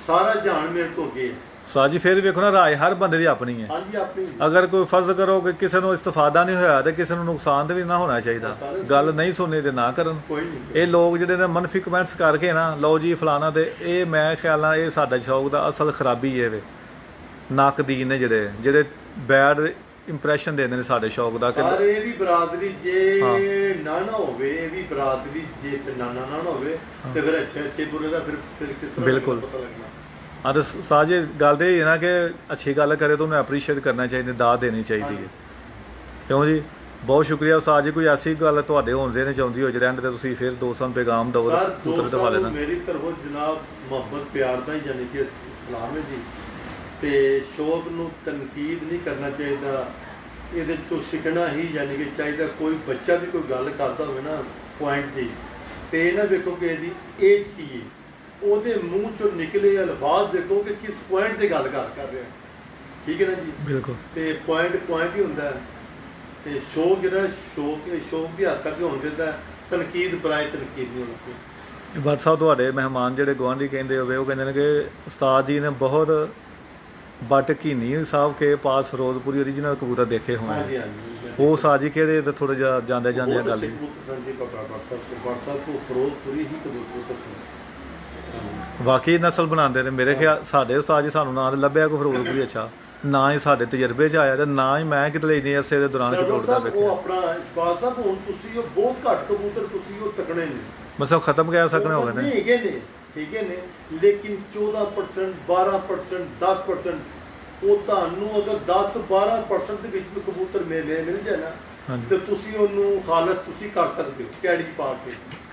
ਸਾਰਾ ਜਾਣ ਮੇਰੇ ਤੋਂ ਅੱਗੇ। ਉਸਤਾਦ ਜੀ ਫਿਰ ਵੇਖੋ ਨਾ ਰਾਏ ਹਰ ਬੰਦੇ ਦੀ ਆਪਣੀ ਹੈ। ਹਾਂਜੀ ਆਪਣੀ ਅਗਰ ਕੋਈ ਫਰਜ਼ ਕਰੋ ਕਿ ਕਿਸੇ ਨੂੰ ਇਸਤਫਾਦਾ ਨਹੀਂ ਹੋਇਆ ਤੇ ਕਿਸੇ ਨੂੰ ਨੁਕਸਾਨ ਤੇ ਵੀ ਨਾ ਹੋਣਾ ਚਾਹੀਦਾ। ਗੱਲ ਨਹੀਂ ਸੁਣਨੀ ਤੇ ਨਾ ਕਰਨ। ਕੋਈ ਨਹੀਂ। ਇਹ ਲੋਕ ਜਿਹੜੇ ਨੇ ਮਨਫੀ ਕਮੈਂਟਸ ਕਰਕੇ ਨਾ ਲਓ ਜੀ ਫਲਾਣਾ ਤੇ ਇਹ ਮੈਂ ਖਿਆਲ ਨਾਲ ਇਹ ਸਾਡਾ ਸ਼ੌਕ ਦਾ ਅਸਲ ਖਰਾਬੀ ਇਹ ਵੇ। ਨਾਕਦੀਨ ਨੇ ਜਿਹੜੇ ਬੈਡ ਇੰਪ੍ਰੈਸ਼ਨ ਦਿੰਦੇ ਨੇ ਸਾਡੇ ਸ਼ੌਕ ਦਾ ਕਿ ਸਰ ਇਹ ਵੀ ਬਰਾਦਰੀ ਜੇ ਨਾ ਹੋਵੇ, ਇਹ ਵੀ ਬਰਾਦਰੀ ਜੇ ਫਿਰ ਨਾ ਹੋਵੇ ਤੇ ਫਿਰ ਅੱਛੇ ਬੁਰੇ ਦਾ ਫਿਰ ਕਿਸ ਤਰ੍ਹਾਂ ਬਿਲਕੁਲ। ਪਤਾ ਲੱਗਣਾ। ਹਾਂ ਤੇ ਸਾਜ ਗੱਲ ਤੇ ਇਹ ਨਾ ਕਿ ਅੱਛੀ ਗੱਲ ਕਰੇ ਤਾਂ ਉਹਨੂੰ ਐਪਰੀਸ਼ੀਏਟ ਕਰਨਾ ਚਾਹੀਦਾ, ਦਾਦ ਦੇਣੀ ਚਾਹੀਦੀ ਹੈ। ਕਿਉਂ ਜੀ? ਬਹੁਤ ਸ਼ੁਕਰੀਆ ਉਸਤਾਦ ਜੀ। ਕੋਈ ਐਸੀ ਗੱਲ ਤੁਹਾਡੇ ਹੋਣ ਦੇਣੀ ਚਾਹੁੰਦੀ ਹੋ ਜਿਹੜੇ ਐਂਡ ਤੇ ਤੁਸੀਂ ਫਿਰ ਦੋਸਤਾਂ ਨੂੰ ਪੈਗਾਮ ਦਿਓ ਪੁੱਤਰ ਦੇ ਹਵਾਲੇ ਨਾਲ? ਮੇਰੀ ਤਰਫੋਂ ਜਨਾਬ ਮੁਹੱਬਤ ਪਿਆਰ ਦਾ ਹੀ ਯਾਨੀ ਕਿ ਸਲਾਮ ਹੈ ਜੀ। ਤੇ ਸ਼ੌਕ ਨੂੰ ਤਨਕੀਦ ਨਹੀਂ ਕਰਨਾ ਚਾਹੀਦਾ, ਇਹਦੇ ਚੋਂ ਸਿੱਖਣਾ ਹੀ ਯਾਨੀ ਕਿ ਚਾਹੀਦਾ। ਕੋਈ ਬੱਚਾ ਵੀ ਕੋਈ ਗੱਲ ਕਰਦਾ ਹੋਵੇ ਨਾ ਪੁਆਇੰਟ ਦੀ, ਤੇ ਇਹ ਨਾ ਵੇਖੋ ਕਿ ਇਹਦੀ ਏਜ ਕੀ ਹੈ, ਉਹਦੇ ਮੂੰਹ ਚੋਂ ਨਿਕਲੇ ਅਲਫਾਜ਼ ਦੇਖੋ ਕਿ ਕਿਸ ਪੁਆਇੰਟ ਤੇ ਗੱਲ ਕਰ ਰਿਹਾ। ਠੀਕ ਹੈ ਨਾ ਜੀ? ਬਿਲਕੁਲ। ਤੇ ਪੁਆਇੰਟ ਹੀ ਹੁੰਦਾ ਹੈ। ਤੇ ਸ਼ੌਕ ਜਿਹੜਾ ਸ਼ੌਕ ਦੀ ਹੱਦ ਤੱਕ ਹੋਣ ਦਿੰਦਾ, ਤਨਕੀਦ ਬਰਾਏ ਤਨਕੀਦ ਨਹੀਂ ਹੋਣੀ ਚਾਹੀਦੀ। ਬਾਦ ਸਾਹਿਬ ਤੁਹਾਡੇ ਮਹਿਮਾਨ ਜਿਹੜੇ ਗੁਆਂਢੀ ਕਹਿੰਦੇ ਹੋਵੇ ਉਹ ਕਹਿੰਦੇ ਨੇ ਕਿ ਉਸਤਾਦ ਜੀ ਨੇ ਬਹੁਤ ਬਟ ਕੀਨੀ ਸਾਹਿਬ ਕੇ ਪਾਸ ਫਿਰੋਜ਼ਪੁਰੀ ਓਰੀਜਨਲ ਕਬੂਤਰ ਦੇਖੇ ਹੋਏ। ਹਾਂਜੀ ਹਾਂਜੀ। ਉਹ ਉਸਤਾਦ ਜੀ ਕਿਹੜੇ ਤੇ ਥੋੜਾ ਜਿਹਾ ਜਾਂਦੇ ਗੱਲ ਜੀ ਵਟਸਐਪ ਤੋਂ ਫਿਰੋਜ਼ਪੁਰੀ ਹੀ ਕਬੂਤਰ ਸੀ। ਵਾਕਈ ਨਸਲ ਬਣਾਉਂਦੇ ਨੇ ਮੇਰੇ ਖਿਆਲ। ਸਾਡੇ ਉਸਤਾਦ ਜੀ ਸਾਨੂੰ ਨਾਂ ਲੱਭਿਆ ਕੋਈ ਫਿਰੋਜ਼ਪੁਰੀ ਅੱਛਾ, ਨਾ ਹੀ ਸਾਡੇ ਤਜਰਬੇ 'ਚ ਆਇਆ ਤੇ ਨਾ ਹੀ ਮੈਂ ਕਿਤੇ ਇੰਨੇ ਅਰਸੇ ਦੇ ਦੌਰਾਨ ਕਬੂਤਰ ਵੇਖਿਆ। ਉਹ ਆਪਣਾ ਇਸਪਾਲ ਸਾਹਿਬ ਹੁਣ ਤੁਸੀਂ ਉਹ ਬਹੁਤ ਘੱਟ ਕਬੂਤਰ ਤੁਸੀਂ ਉਹ ਤਕਣੇ ਨੇ, ਮਤਲਬ ਖਤਮ ਕਹਿ ਸਕਣੇ ਹੋ ਗਏ ਨੇ। ਹੈਗੇ ਨੇ, ਠੀਕ ਹੈ ਨੇ, ਲੇਕਿਨ 14%, 12%, 10% ਉਹ ਤੁਹਾਨੂੰ ਅਗਰ 10-12% ਦੇ ਵਿੱਚ ਕਬੂਤਰ ਮਿਲ ਜਾਏ ਨਾ ਤੇ ਤੁਸੀਂ ਉਹਨੂੰ ਖਾਲਸ ਤੁਸੀਂ ਕਰ ਸਕਦੇ ਹੋ ਕੈੜੀ ਪਾ ਕੇ।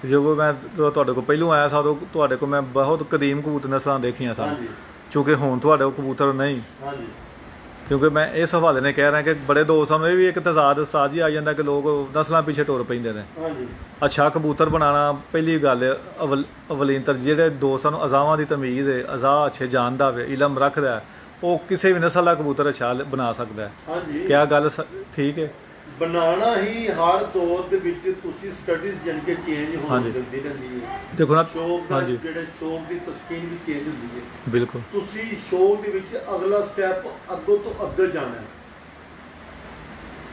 ਜਦੋਂ ਮੈਂ ਤੁਹਾਡੇ ਕੋਲ ਪਹਿਲੋਂ ਆਇਆ ਸਾਂ ਉਦੋਂ ਤੁਹਾਡੇ ਕੋਲ ਮੈਂ ਬਹੁਤ ਕਦੀਮ ਕਬੂਤਰ ਨਸਲਾਂ ਦੇਖੀਆਂ ਸਨ। ਕਿਉਂਕਿ ਹੁਣ ਤੁਹਾਡੇ ਕੋਲ ਕਬੂਤਰ ਨਹੀਂ। ਹਾਂਜੀ। ਕਿਉਂਕਿ ਮੈਂ ਇਸ ਹਵਾਲੇ ਨੇ ਕਹਿ ਰਿਹਾ ਕਿ ਬੜੇ ਦੋਸਤਾਂ ਨੂੰ ਇਹ ਵੀ ਇੱਕ ਤਜ਼ਾਦ ਉਸਤਾਦ ਜੀ ਆ ਜਾਂਦਾ ਕਿ ਲੋਕ ਨਸਲਾਂ ਪਿੱਛੇ ਟੁਰ ਪੈਂਦੇ ਨੇ। ਹਾਂਜੀ। ਅੱਛਾ ਕਬੂਤਰ ਬਣਾਉਣਾ ਪਹਿਲੀ ਗੱਲ ਅਵਲੀਨ ਜਿਹੜੇ ਦੋਸਤਾਂ ਨੂੰ ਅਜ਼ਾਵਾਂ ਦੀ ਤਮੀਜ਼ ਹੈ, ਅਜ਼ਾ ਅੱਛੇ ਜਾਣਦਾ ਹੋਵੇ, ਇਲਮ ਰੱਖਦਾ, ਉਹ ਕਿਸੇ ਵੀ ਨਸਲ ਦਾ ਕਬੂਤਰ ਅੱਛਾ ਬਣਾ ਸਕਦਾ। ਹਾਂਜੀ। ਕਿਆ ਗੱਲ ਠੀਕ ਹੈ? ਬਣਾਉਣਾ ਹੀ ਹਰ ਦੌਰ ਦੇ ਵਿੱਚ ਤੁਸੀਂ ਸਟੱਡੀਜ਼ ਯਾਨੀ ਕਿ ਚੇਂਜ ਹੋਣ ਦਿੰਦੀ ਰਹਿੰਦੀ ਹੈ। ਦੇਖੋ ਨਾ ਸ਼ੌਕ ਦਾ ਜਿਹੜੇ ਸ਼ੌਕ ਦੀ ਤਸਕੀਨ ਵੀ ਚੇਂਜ ਹੁੰਦੀ ਹੈ। ਬਿਲਕੁਲ। ਤੁਸੀਂ ਸ਼ੌਕ ਦੇ ਵਿੱਚ ਅਗਲਾ ਸਟੈਪ ਅੱਗੋਂ ਤੋਂ ਅੱਗੇ ਜਾਣਾ ਹੈ।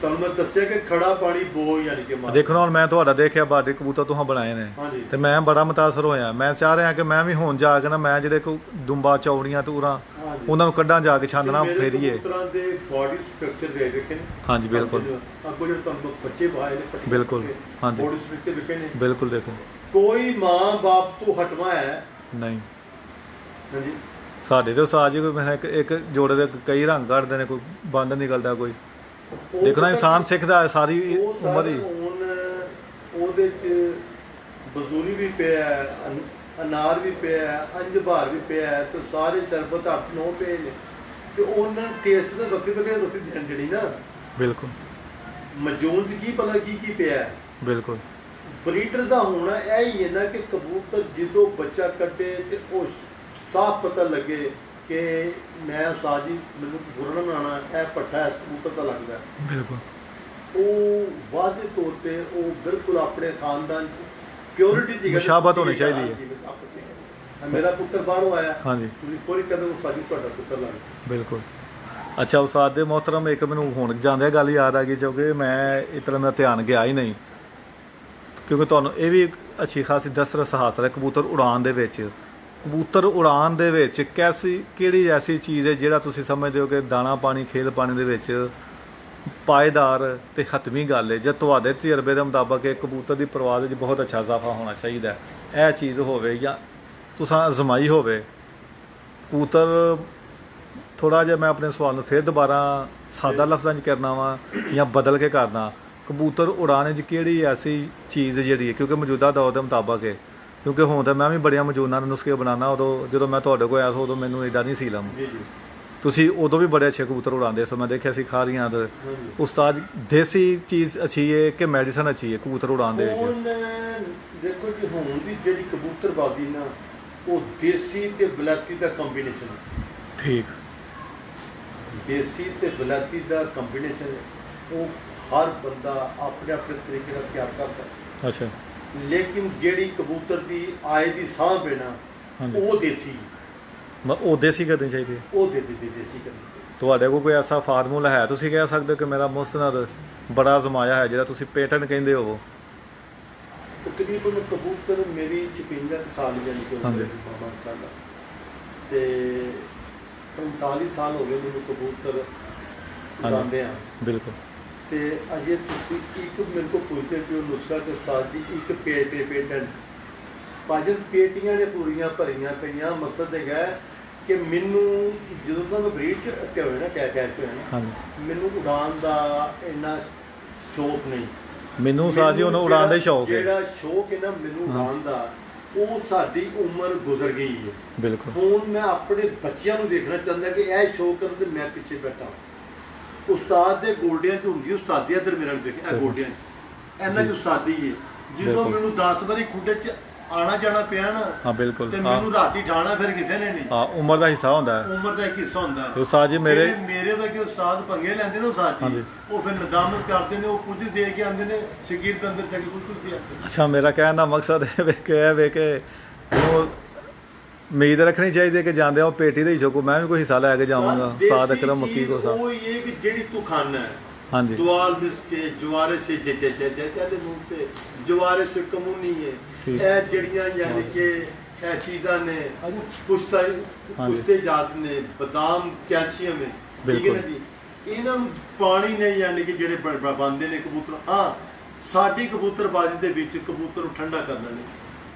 ਤੁਹਾਨੂੰ ਮੈਂ ਦੱਸਿਆ ਕਿ ਖੜਾ ਪਾਣੀ ਬੋ ਯਾਨੀ ਕਿ ਦੇਖੋ ਨਾ ਹੁਣ ਮੈਂ ਤੁਹਾਡਾ ਦੇਖਿਆ ਬਾਡੇ ਕਬੂਤਰ ਤੁਸੀਂ ਬਣਾਏ ਨੇ ਤੇ ਮੈਂ ਬੜਾ ਮੁਤਾਸਰ ਹੋਇਆ। ਮੈਂ ਚਾਹ ਰਿਹਾ ਕਿ ਮੈਂ ਵੀ ਹੁਣ ਜਾ ਕੇ ਨਾ ਮੈਂ ਜਿਹੜੇ ਕੋ ਦੁੰਬਾ ਚੌੜੀਆਂ ਤੂਰਾਂ ਉਹਨਾਂ ਨੂੰ ਕੱਢਾਂ ਜਾ ਕੇ ਛਾਨਣਾ ਫੇਰੀਏ। ਕਬੂਤਰਾਂ ਦੇ ਬਾਡੀ ਸਟਰਕਚਰ ਵੇਖੇ ਨੇ। ਹਾਂਜੀ ਬਿਲਕੁਲ। ਅੱਗੋਂ ਜਿਹੜੇ ਤੁਹਾਨੂੰ ਬੱਚੇ ਬਾਏ ਨੇ ਬਿਲਕੁਲ। ਹਾਂਜੀ ਬਾਡੀ ਸਟਰਕਚਰ ਵੇਖੇ ਨੇ। ਬਿਲਕੁਲ। ਦੇਖੋ ਕੋਈ ਮਾਂ ਬਾਪ ਤੋਂ ਹਟਵਾ ਹੈ ਨਹੀਂ। ਹਾਂਜੀ। ਸਾਡੇ ਤੇ ਉਸਤਾਦ ਜੀ ਕੋਈ ਇੱਕ ਜੋੜੇ ਦੇ ਕਈ ਰੰਗ ਕੱਢਦੇ ਨੇ, ਕੋਈ ਬੰਦ ਨਿਕਲਦਾ, ਕੋਈ ਦੇਖੋ ਨਾ ਇਨਸਾਨ ਸਿੱਖਦਾ ਹੈ ਸਾਰੀ ਉਮਰ ਹੀ। ਹੁਣ ਉਹਦੇ 'ਚ ਬਜ਼ੂਰੀ ਵੀ ਪਿਆ, ਅਨਾਰ ਵੀ ਪਿਆ, ਅੰਜਬਾਰ ਵੀ ਪਿਆ, ਤੇ ਸਾਰੇ ਸ਼ਰਬਤ 8-9 ਪਏ ਨੇ ਤੇ ਉਹਨਾਂ ਟੇਸਟ ਤਾਂ ਵੱਖਰੀ ਜਿਹੜੀ ਨਾ। ਬਿਲਕੁਲ। ਮਜੂਨ 'ਚ ਕੀ ਪਤਾ ਕੀ ਪਿਆ। ਬਿਲਕੁਲ। ਬਰੀਡਰ ਦਾ ਹੋਣਾ ਇਹ ਹੀ ਹੈ ਨਾ ਕਿ ਕਬੂਤਰ ਜਦੋਂ ਬੱਚਾ ਕੱਢੇ ਤੇ ਉਹ ਸਾਫ਼ ਪਤਾ ਲੱਗੇ ਕਿ ਮੈਂ ਉਸਤਾਦ ਜੀ ਮੈਨੂੰ ਬੁਰਾ ਨਾ ਬਣਾਉਣਾ, ਇਹ ਪੱਠਾ ਇਸ ਕਬੂਤਰ ਦਾ ਲੱਗਦਾ। ਬਿਲਕੁਲ। ਉਹ ਵਾਜ਼ਿਹ ਤੌਰ 'ਤੇ ਉਹ ਬਿਲਕੁਲ ਆਪਣੇ ਖਾਨਦਾਨ 'ਚ ਪਿਓਰਿਟੀ ਦੀ ਮੁਸ਼ਾਬਤ ਹੋਣੀ ਚਾਹੀਦੀ ਹੈ। ਮੇਰਾ ਪੁੱਤਰ ਬਾਹਰੋਂ ਆਇਆ, ਤੁਸੀਂ ਕੋਈ ਕਹਿੰਦੇ ਉਹ ਸਾਡੀ ਤੁਹਾਡਾ ਪੁੱਤਰ ਲੱਗ। ਬਿਲਕੁਲ। ਅੱਛਾ ਉਸਤਾਦ ਦੇ ਮੁਹਤਰਮ, ਇੱਕ ਮੈਨੂੰ ਹੁਣ ਜਾਂਦੇ ਗੱਲ ਯਾਦ ਆ ਗਈ ਕਿਉਂਕਿ ਮੈਂ ਇਸ ਤਰ੍ਹਾਂ ਮੇਰਾ ਧਿਆਨ ਗਿਆ ਹੀ ਨਹੀਂ, ਕਿਉਂਕਿ ਤੁਹਾਨੂੰ ਇਹ ਵੀ ਅੱਛੀ ਖਾਸੀ ਦਸਤਰਸ ਹਾਸਲ ਹੈ ਕਬੂਤਰ ਉਡਾਨ ਦੇ ਵਿੱਚ। ਕਬੂਤਰ ਉਡਾਨ ਦੇ ਵਿੱਚ ਕਿਹੜੀ ਐਸੀ ਚੀਜ਼ ਹੈ ਜਿਹੜਾ ਤੁਸੀਂ ਸਮਝਦੇ ਹੋ ਕਿ ਦਾਣਾ ਪਾਣੀ ਖੇਲ ਪਾਣੀ ਦੇ ਵਿੱਚ ਪਾਏਦਾਰ ਤੇ ਹਤਮੀ ਗੱਲ ਹੈ, ਜਾਂ ਤੁਹਾਡੇ ਤਜਰਬੇ ਦੇ ਮੁਤਾਬਕ ਇਹ ਕਬੂਤਰ ਦੀ ਪਰਵਾਜ਼ ਵਿੱਚ ਬਹੁਤ ਅੱਛਾ ਇਜ਼ਾਫਾ ਹੋਣਾ ਚਾਹੀਦਾ, ਇਹ ਚੀਜ਼ ਹੋਵੇ ਜਾਂ ਤੁਸੀਂ ਅਜ਼ਮਾਈ ਹੋਵੇ? ਕਬੂਤਰ ਥੋੜ੍ਹਾ ਜਿਹਾ ਮੈਂ ਆਪਣੇ ਸਵਾਲ ਨੂੰ ਫਿਰ ਦੁਬਾਰਾ ਸਾਦਾ ਲਫ਼ਜ਼ਾਂ 'ਚ ਕਰਨਾ ਵਾ ਜਾਂ ਬਦਲ ਕੇ ਕਰਨਾ। ਕਬੂਤਰ ਉਡਾਨ 'ਚ ਕਿਹੜੀ ਐਸੀ ਚੀਜ਼ ਜਿਹੜੀ ਹੈ, ਕਿਉਂਕਿ ਮੌਜੂਦਾ ਦੌਰ ਦੇ ਮੁਤਾਬਕ ਹੈ, ਕਿਉਂਕਿ ਹੁਣ ਤਾਂ ਮੈਂ ਵੀ ਬੜੀਆਂ ਮੌਜੂਦਾ ਨੁਸਖੇ ਬਣਾਉਣਾ। ਉਦੋਂ ਜਦੋਂ ਮੈਂ ਤੁਹਾਡੇ ਕੋਲ ਆਇਆ ਸੀ ਉਦੋਂ ਮੈਨੂੰ ਇੱਦਾਂ ਨਹੀਂ ਸੀ ਇਲਮ। ਤੁਸੀਂ ਉਦੋਂ ਵੀ ਬੜੇ ਅੱਛੇ ਕਬੂਤਰ ਉਡਾਉਂਦੇ ਸੋ ਮੈਂ ਦੇਖਿਆ ਸੀ ਖਾਰੀਆਂ ਤੇ। ਉਸਤਾਦ ਦੇਸੀ ਚੀਜ਼ ਅੱਛੀ ਹੈ ਕਿ ਮੈਡੀਸਨ ਅੱਛੀ ਹੈ ਕਬੂਤਰ ਉਡਾਉਣ ਦੇ ਵਿੱਚ? ਦੇਖੋ ਜੀ ਹੁਣ ਦੀ ਜਿਹੜੀ ਕਬੂਤਰਬਾਜ਼ੀ ਨਾ ਉਹ ਦੇਸੀ ਤੇ ਬਲਾਤੀ ਦਾ ਕੰਬੀਨੇਸ਼ਨ ਹੈ। ਠੀਕ। ਦੇਸੀ ਤੇ ਬਲਾਤੀ ਦਾ ਕੰਬੀਨੇਸ਼ਨ ਉਹ ਹਰ ਬੰਦਾ ਆਪਣੇ ਆਪਣੇ ਤਰੀਕੇ ਨਾਲ ਤਿਆਰ ਕਰਦਾ। ਅੱਛਾ। ਲੇਕਿਨ ਜਿਹੜੀ ਕਬੂਤਰ ਦੀ ਆਏ ਦੀ ਸਾਂਭ ਹੈ ਨਾ ਉਹ ਦੇਸੀ। ਉਹ ਦੇਸੀ ਕਰਨੀ ਚਾਹੀਦੀ ਹੈ। ਉਹ ਦੇਸੀ ਕਰਨੀ ਚਾਹੀਦੀ। ਤੁਹਾਡੇ ਕੋਲ ਕੋਈ ਐਸਾ ਫਾਰਮੂਲਾ ਹੈ, ਤੁਸੀਂ ਕਹਿ ਸਕਦੇ ਹੋ ਕਿ ਮੇਰਾ ਮੁਸਤਨਦ ਬੜਾ ਅਜ਼ਮਾਇਆ ਹੈ, ਜਿਹੜਾ ਤੁਸੀਂ ਪੇਟੈਂਟ ਕਹਿੰਦੇ ਹੋ? ਤਕਰੀਬਨ ਕਬੂਤਰ ਮੇਰੀ 56 ਸਾਲ ਜਾਨੀ ਕਿ ਹਾਂਜੀ। ਬਾਬਾ ਸਾਡਾ ਤੇ 45 ਸਾਲ ਹੋ ਗਏ ਮੈਨੂੰ ਕਬੂਤਰ ਉਡਾਉਂਦੇ ਆ। ਬਿਲਕੁਲ। ਤੇ ਅਜੇ ਤੁਸੀਂ ਇੱਕ ਮੇਰੇ ਕੋਲ ਪੁੱਛਦੇ ਕਿ ਨੁਸਰਤ ਉਸਤਾਦ ਦੀ ਇੱਕ ਪੇਟੈਂਟ ਭਾਜਨ ਪੇਟੀਆਂ ਨੇ ਪੂਰੀਆਂ ਭਰੀਆਂ ਪਈਆਂ। ਮਕਸਦ ਹੈਗਾ ਕਿ ਮੈਨੂੰ ਜਦੋਂ ਦਾ ਮੈਂ ਬਰੀਡ 'ਚ ਅੱਟਿਆ ਹੋਇਆ ਨਾ ਕੈਚ ਹੋਇਆ ਨਾ, ਮੈਨੂੰ ਉਡਾਨ ਦਾ ਇੰਨਾ ਸ਼ੌਕ ਨਹੀਂ। ਮੈਨੂੰ ਸਾਜੀ ਉਹਨੂੰ ਉਡਾਨ ਦਾ ਸ਼ੌਕ ਹੈ। ਜਿਹੜਾ ਸ਼ੌਕ ਹੈ ਨਾ ਮੈਨੂੰ ਉਡਾਨ ਦਾ, ਉਹ ਸਾਡੀ ਉਮਰ ਗੁਜ਼ਰ ਗਈ ਹੈ। ਬਿਲਕੁਲ। ਹੁਣ ਮੈਂ ਆਪਣੇ ਬੱਚਿਆਂ ਨੂੰ ਦੇਖਣਾ ਚਾਹੁੰਦਾ ਕਿ ਇਹ ਸ਼ੌਕ ਕਰਨ ਤੇ ਮੈਂ ਪਿੱਛੇ ਬੈਠਾ। ਉਸਤਾਦ ਦੇ ਗੋਡਿਆਂ 'ਚ ਹੁੰਦੀ ਉਸਤਾਦੀ, ਇੱਧਰ ਮੇਰਾ ਦੇਖਿਆ ਇਹ ਗੋਡਿਆਂ 'ਚ ਇਹਨਾਂ 'ਚ ਉਸਤਾਦੀ ਹੈ। ਜਦੋਂ ਮੈਨੂੰ 10 ਵਾਰੀ ਖੁੱਡੇ 'ਚ ਆਣਾ ਜਾਣਾ ਪਿਆ ਨਾ, ਹਾਂ ਬਿਲਕੁਲ, ਤੇ ਮੈਨੂੰ ਰਾਤੀ ਠਾਣਾ ਫਿਰ ਕਿਸੇ ਨੇ ਨਹੀਂ। ਹਾਂ, ਉਮਰ ਦਾ ਹਿੱਸਾ ਹੁੰਦਾ ਹੈ। ਉਮਰ ਦਾ ਇੱਕ ਹਿੱਸਾ ਹੁੰਦਾ ਹੈ। ਉਸਤਾਦ ਜੀ ਮੇਰੇ ਵਰਗੇ ਉਸਤਾਦ ਪੰਗੇ ਲੈਂਦੇ ਨੇ ਉਸਤਾਦ ਜੀ, ਉਹ ਫਿਰ ਨਦਾਮਤ ਕਰਦੇ ਨੇ, ਉਹ ਕੁਝ ਦੇ ਕੇ ਆਉਂਦੇ ਨੇ ਸ਼ਗੀਰਦ ਦੇ ਅੰਦਰ ਚੱਲ ਕੁਝ ਦੇ ਆਉਂਦੇ। ਅੱਛਾ, ਮੇਰਾ ਕਹਿਣ ਦਾ ਮਕਸਦ ਇਹ ਵੇ ਕਿ ਉਹ ਉਮੀਦ ਰੱਖਣੀ ਚਾਹੀਦੀ ਹੈ ਕਿ ਜਾਂਦੇ ਉਹ ਪੇਟੀ ਦੇ ਹਿੱਸੇ ਕੋ ਮੈਂ ਵੀ ਕੋਈ ਹਿੱਸਾ ਲੈ ਕੇ ਜਾਵਾਂਗਾ। ਸਾਦ ਅਕਰਮ ਮੱਕੀ ਕੋ ਉਹ ਇਹ ਕਿ ਜਿਹੜੀ ਤੂੰ ਖਾਣਾ ਹੈ, ਹਾਂਜੀ, ਦੁਆਲ ਮਿਸ ਕੇ ਜਵਾਰੇ ਸੇ ਚੱਲੇ ਮੂੰਹ ਤੇ ਜਵਾਰੇ ਸੇ ਕਮੂਨੀ ਹੈ। ਇਹ ਜਿਹੜੀਆਂ ਯਾਨੀ ਕਿ ਇਹ ਚੀਜ਼ਾਂ ਨੇ ਪੁਸ਼ਤੇ ਜਾਤ ਨੇ, ਬਦਾਮ ਕੈਲਸ਼ੀਅਮ ਹੈ, ਠੀਕ ਹੈ ਨਾ ਜੀ। ਇਹਨਾਂ ਨੂੰ ਪਾਣੀ ਨਹੀਂ ਯਾਨੀ ਕਿ ਜਿਹੜੇ ਬੰਦੇ ਨੇ ਕਬੂਤਰ। ਹਾਂ, ਸਾਡੀ ਕਬੂਤਰਬਾਜ਼ੀ ਦੇ ਵਿੱਚ ਕਬੂਤਰ ਨੂੰ ਠੰਡਾ ਕਰਨਾ ਨਹੀਂ,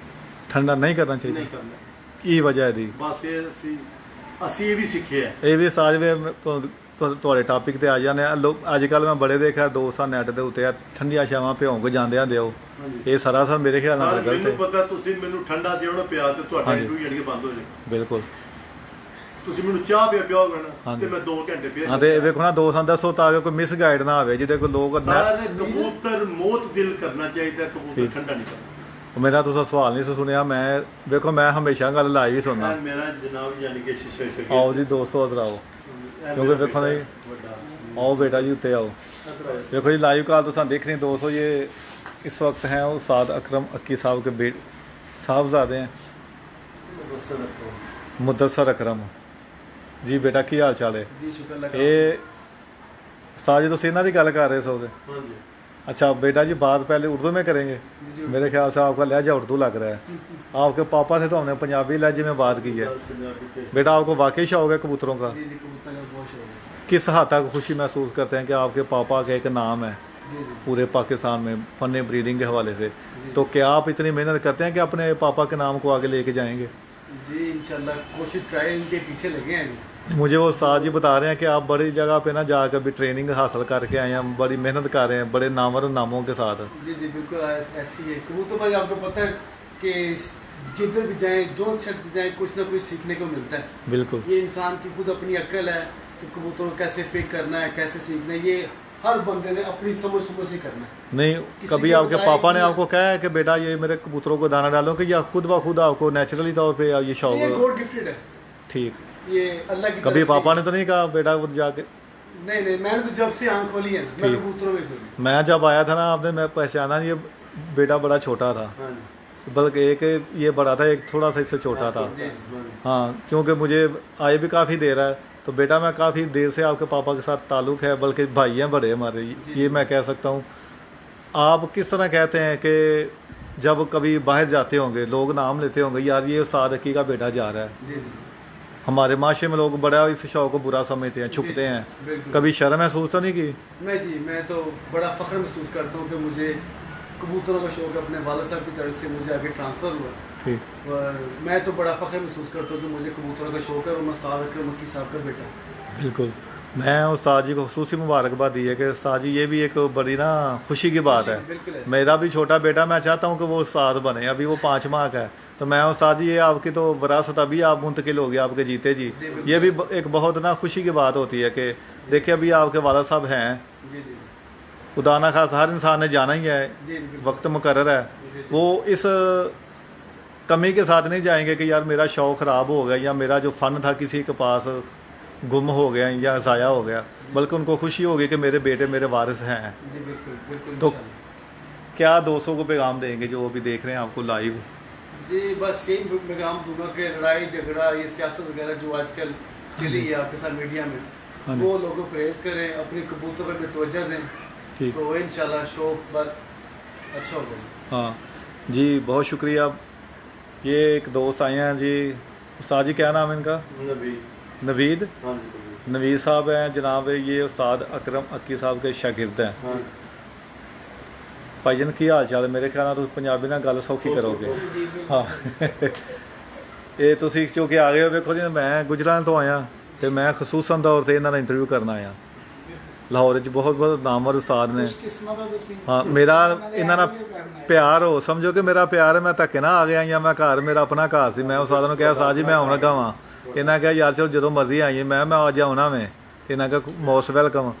ਠੰਡਾ ਨਹੀਂ ਕਰਨਾ ਚਾਹੀਦਾ। ਨਹੀਂ ਕਰਨਾ। ਕੀ ਵਜ੍ਹਾ ਇਹਦੀ? ਬਸ ਇਹ ਅਸੀਂ ਇਹ ਵੀ ਸਿੱਖਿਆ। ਇਹ ਵੀ ਸਾਜ ਵੇ ਤੁਹਾਡੇ ਟਾਪਿਕ ਤੇ ਆ ਜਾਂਦੇ ਆ। ਅੱਜ ਕੱਲ੍ਹ ਮੈਂ ਬੜੇ ਦੇਖਿਆ ਦੋਸਤਾਂ ਨੈਟ ਦੇ ਉੱਤੇ ਆ ਠੰਡੀਆਂ ਛਾਵਾਂ ਭਿਉਂ ਕੇ ਜਾਂਦੇ ਆਂਦੇ ਹੋ। ਇਹ ਸਰਾਸਰ ਮੇਰੇ ਖਿਆਲ ਨਾਲ ਗਲਤ ਹੈ। ਮੈਨੂੰ ਪਤਾ ਤੁਸੀਂ ਮੈਨੂੰ ਠੰਡਾ ਦਿਓ ਪਿਆ ਤੇ ਤੁਹਾਡਾ ਇੰਟਰਵਿਊ ਜਿਹੜੀ ਬੰਦ ਹੋ ਜਾਏ। ਬਿਲਕੁਲ। ਤੁਸੀਂ ਮੈਨੂੰ ਚਾਹ ਪਿਆਓਗੇ ਨਾ ਤੇ ਮੈਂ 2 ਘੰਟੇ ਫਿਰ। ਹਾਂ, ਤੇ ਵੇਖੋ ਨਾ ਦੋਸਤਾਂ ਦੱਸੋ ਤਾਂ ਕਿ ਕੋਈ ਮਿਸ ਗਾਈਡ ਨਾ ਹੋਵੇ ਜਿਹਦੇ ਕੋਈ ਲੋਕ ਸਾਰੇ ਕਬੂਤਰ ਮੌਤ ਦਿਲ ਕਰਨਾ ਚਾਹੀਦਾ, ਕਬੂਤਰ ਠੰਡਾ ਨਹੀਂ ਕਰਨਾ। ਮੇਰਾ ਤੁਸੀਂ ਸਵਾਲ ਨਹੀਂ ਸੁਣਿਆ। ਮੈਂ ਵੇਖੋ ਮੈਂ ਹਮੇਸ਼ਾ ਗੱਲ ਲਾਈਵ ਹੀ ਸੁਣਦਾ। ਮੇਰਾ ਜਨਾਬ ਯਾਨੀ ਕਿ ਸ਼ੀਸ਼ੇ ਆਓ ਜੀ ਦੋਸਤੋ ਇੱਧਰ ਆਓ, ਕਿਉਂਕਿ ਵੇਖੋ ਨਾ ਜੀ, आओ बेटा जी उत्ते आओ। देखो जी लाइव कॉल तो देख रहे हैं दोस्तों। ये इस वक्त हैं उस्ताद अकरम अक्की साहब के बेट साहबजादे हैं, मुदस्सर अकरम जी। बेटा की हाल चाल है जी? शुक्र। ये उस्ताद जी तुम इन्हों की गल कर रहे सो? अच्छा बेटा जी, बात पहले उर्दू में करेंगे। मेरे ख्याल से आपका लहजा उर्दू लग रहा है। आपके पापा से तो हमने पंजाबी लहजे में बात की है। बेटा आपको वाकई शौक है कबूतरों का? किस हद तक खुशी महसूस करते हैं कि आपके पापा का एक नाम है पूरे पाकिस्तान में फन ब्रीडिंग के हवाले से? तो क्या आप इतनी मेहनत करते हैं कि अपने पापा के नाम को आगे लेके जाएंगे? जी इंशाल्लाह कोशिश ट्राई इनके पीछे लगे हैं। मुझे वो उस्ताद जी बता रहे हैं कि आप बड़ी जगह पे ना जाकर भी ट्रेनिंग हासिल करके आए हैं, बड़ी मेहनत कर रहे हैं बड़े नामवर नामों के साथ। जी जी बिल्कुल ऐसी है कबूतर भाई। आपको पता है कि जिधर भी जाएं, जो छत जाएं, कुछ ना कुछ सीखने को मिलता है। बिल्कुल। ये इंसान की खुद अपनी अक्ल है कि कबूतरों को कैसे पिक करना है, कैसे सीखना है। ये हर बंदे ने अपनी समझ से करना है। नहीं कभी आपके पापा ने आपको कहा है कि बेटा ये मेरे कबूतरों को दाना डालो, कि या खुद ब खुद आपको नेचुरली तौर पे ये शौक? ये गॉड गिफ्टेड है। ठीक। ये अल्लाह की कभी पापा ने तो नहीं कहा बेटा वो जाके? नहीं, मैंने तो जब से आँख खोली है ना, मैं कबूतरों में खोली। मैं जब आया था ना आपने, मैं पहचाना ये बेटा बड़ा छोटा था, बल्कि एक ये बड़ा था, एक थोड़ा सा इससे छोटा था। हाँ, क्योंकि मुझे आए भी काफ़ी देर है, तो बेटा मैं काफ़ी देर से आपके पापा के साथ ताल्लुक़ है, बल्कि भाई हैं बड़े हमारे, ये मैं कह सकता हूँ। आप किस तरह कहते हैं कि जब कभी बाहर जाते होंगे लोग नाम लेते होंगे यार ये उस्ताद अक्की का बेटा जा रहा है, हमारे माशरे में लोग बड़ा इस शौक को बुरा समझते हैं, छुपते हैं, कभी शर्म महसूस तो नहीं की? नहीं जी, मैं तो बड़ा फ़ख्र महसूस करता हूँ कि मुझे कबूतरों का शौक अपने वालिद साहब की तरफ से मुझे आगे ट्रांसफ़र हुआ। ठीक। और मैं तो बड़ा फ़ख्र महसूस करता हूँ कि मुझे कबूतरों का शौक है और मैं उस्ताद अकरम अक्की साहब का बेटा हूँ। बिल्कुल। मैं उस्ताद जी को खुसूसी मुबारकबाद दी है कि उस्ताद जी ये भी एक बड़ी ना खुशी की बात है। मेरा भी छोटा बेटा, मैं चाहता हूँ कि वो उस्ताद बने, अभी वो 5 माह का है, तो मैं उस्ताद जी ये आपकी तो विरासत अभी आप मुंतकिल हो गया आपके जीते जी। ये भी एक बहुत ना खुशी की बात होती है कि देखिए अभी आपके वाला साहब हैं, खुदा ना खास हर इंसान ने जाना ही है, वक्त मुकर्रर है, वो इस कमी के साथ नहीं जाएंगे कि यार मेरा शौक़ ख़राब हो गया या मेरा जो फ़न था किसी के पास गुम हो गया या ज़ाया हो गया, बल्कि उनको खुशी होगी कि मेरे बेटे मेरे वारिस हैं। बिल्कुल। तो क्या दोस्तों को पैगाम देंगे जो अभी देख रहे हैं आपको लाइव? जी बस यही पैगाम दूंगा कि लड़ाई झगड़ा ये सियासत वगैरह जो आजकल चली है आपके साथ मीडिया में, हाँ जी। वो लोगों को परहेज करें, अपने कबूतर पर भी तवज्जो दें, ठीक। तो इंशाल्लाह शो बहुत अच्छा होगा। हाँ जी, बहुत शुक्रिया। ये एक दोस्त आए हैं जी, उस्ताद जी क्या नाम है इनका? नबी। नवीद। हाँ जी। नवीद साहब हैं जनाब, ये उस्ताद अकरम अक्की साहब के शागिर्द हैं। हाँ ਭਾਈਜਨ ਕੀ ਹਾਲ ਚਾਲ ਹੈ? ਮੇਰੇ ਖਿਆਲ ਨਾਲ ਤੁਸੀਂ ਪੰਜਾਬੀ ਨਾਲ ਗੱਲ ਸੌਖੀ ਕਰੋਗੇ। ਹਾਂ ਇਹ ਤੁਸੀਂ ਕਿਉਂਕਿ ਆ ਗਏ ਹੋ, ਵੇਖੋ ਜੀ ਮੈਂ ਗੁਜਰਾਤ ਤੋਂ ਆਇਆ ਤੇ ਮੈਂ ਖਸੂਸਨ ਤੌਰ ਤੇ ਇਹਨਾਂ ਦਾ ਇੰਟਰਵਿਊ ਕਰਨ ਆਇਆ। ਲਾਹੌਰ ਵਿੱਚ ਬਹੁਤ ਬਹੁਤ ਨਾਮਵਰ ਉਸਤਾਦ ਨੇ। ਹਾਂ, ਮੇਰਾ ਇਹਨਾਂ ਨਾਲ ਪਿਆਰ ਹੋ, ਸਮਝੋ ਕਿ ਮੇਰਾ ਪਿਆਰ ਹੈ। ਮੈਂ ਧੱਕੇ ਨਾਲ ਆ ਗਿਆ ਜਾਂ ਮੈਂ ਘਰ, ਮੇਰਾ ਆਪਣਾ ਘਰ ਸੀ। ਮੈਂ ਉਸਤਾਦ ਨੂੰ ਕਿਹਾ ਉਸਤਾਦ ਜੀ ਮੈਂ ਆਉਣ ਲੱਗਾ ਵਾਂ। ਇਹਨਾਂ ਕਿਹਾ ਯਾਰ ਚਲੋ ਜਦੋਂ ਮਰਜ਼ੀ ਆਈਏ। ਮੈਂ ਅੱਜ ਆਉਣਾ ਮੈਂ। ਇਹਨਾਂ ਕਿਹਾ ਮੋਸਟ ਵੈਲਕਮ।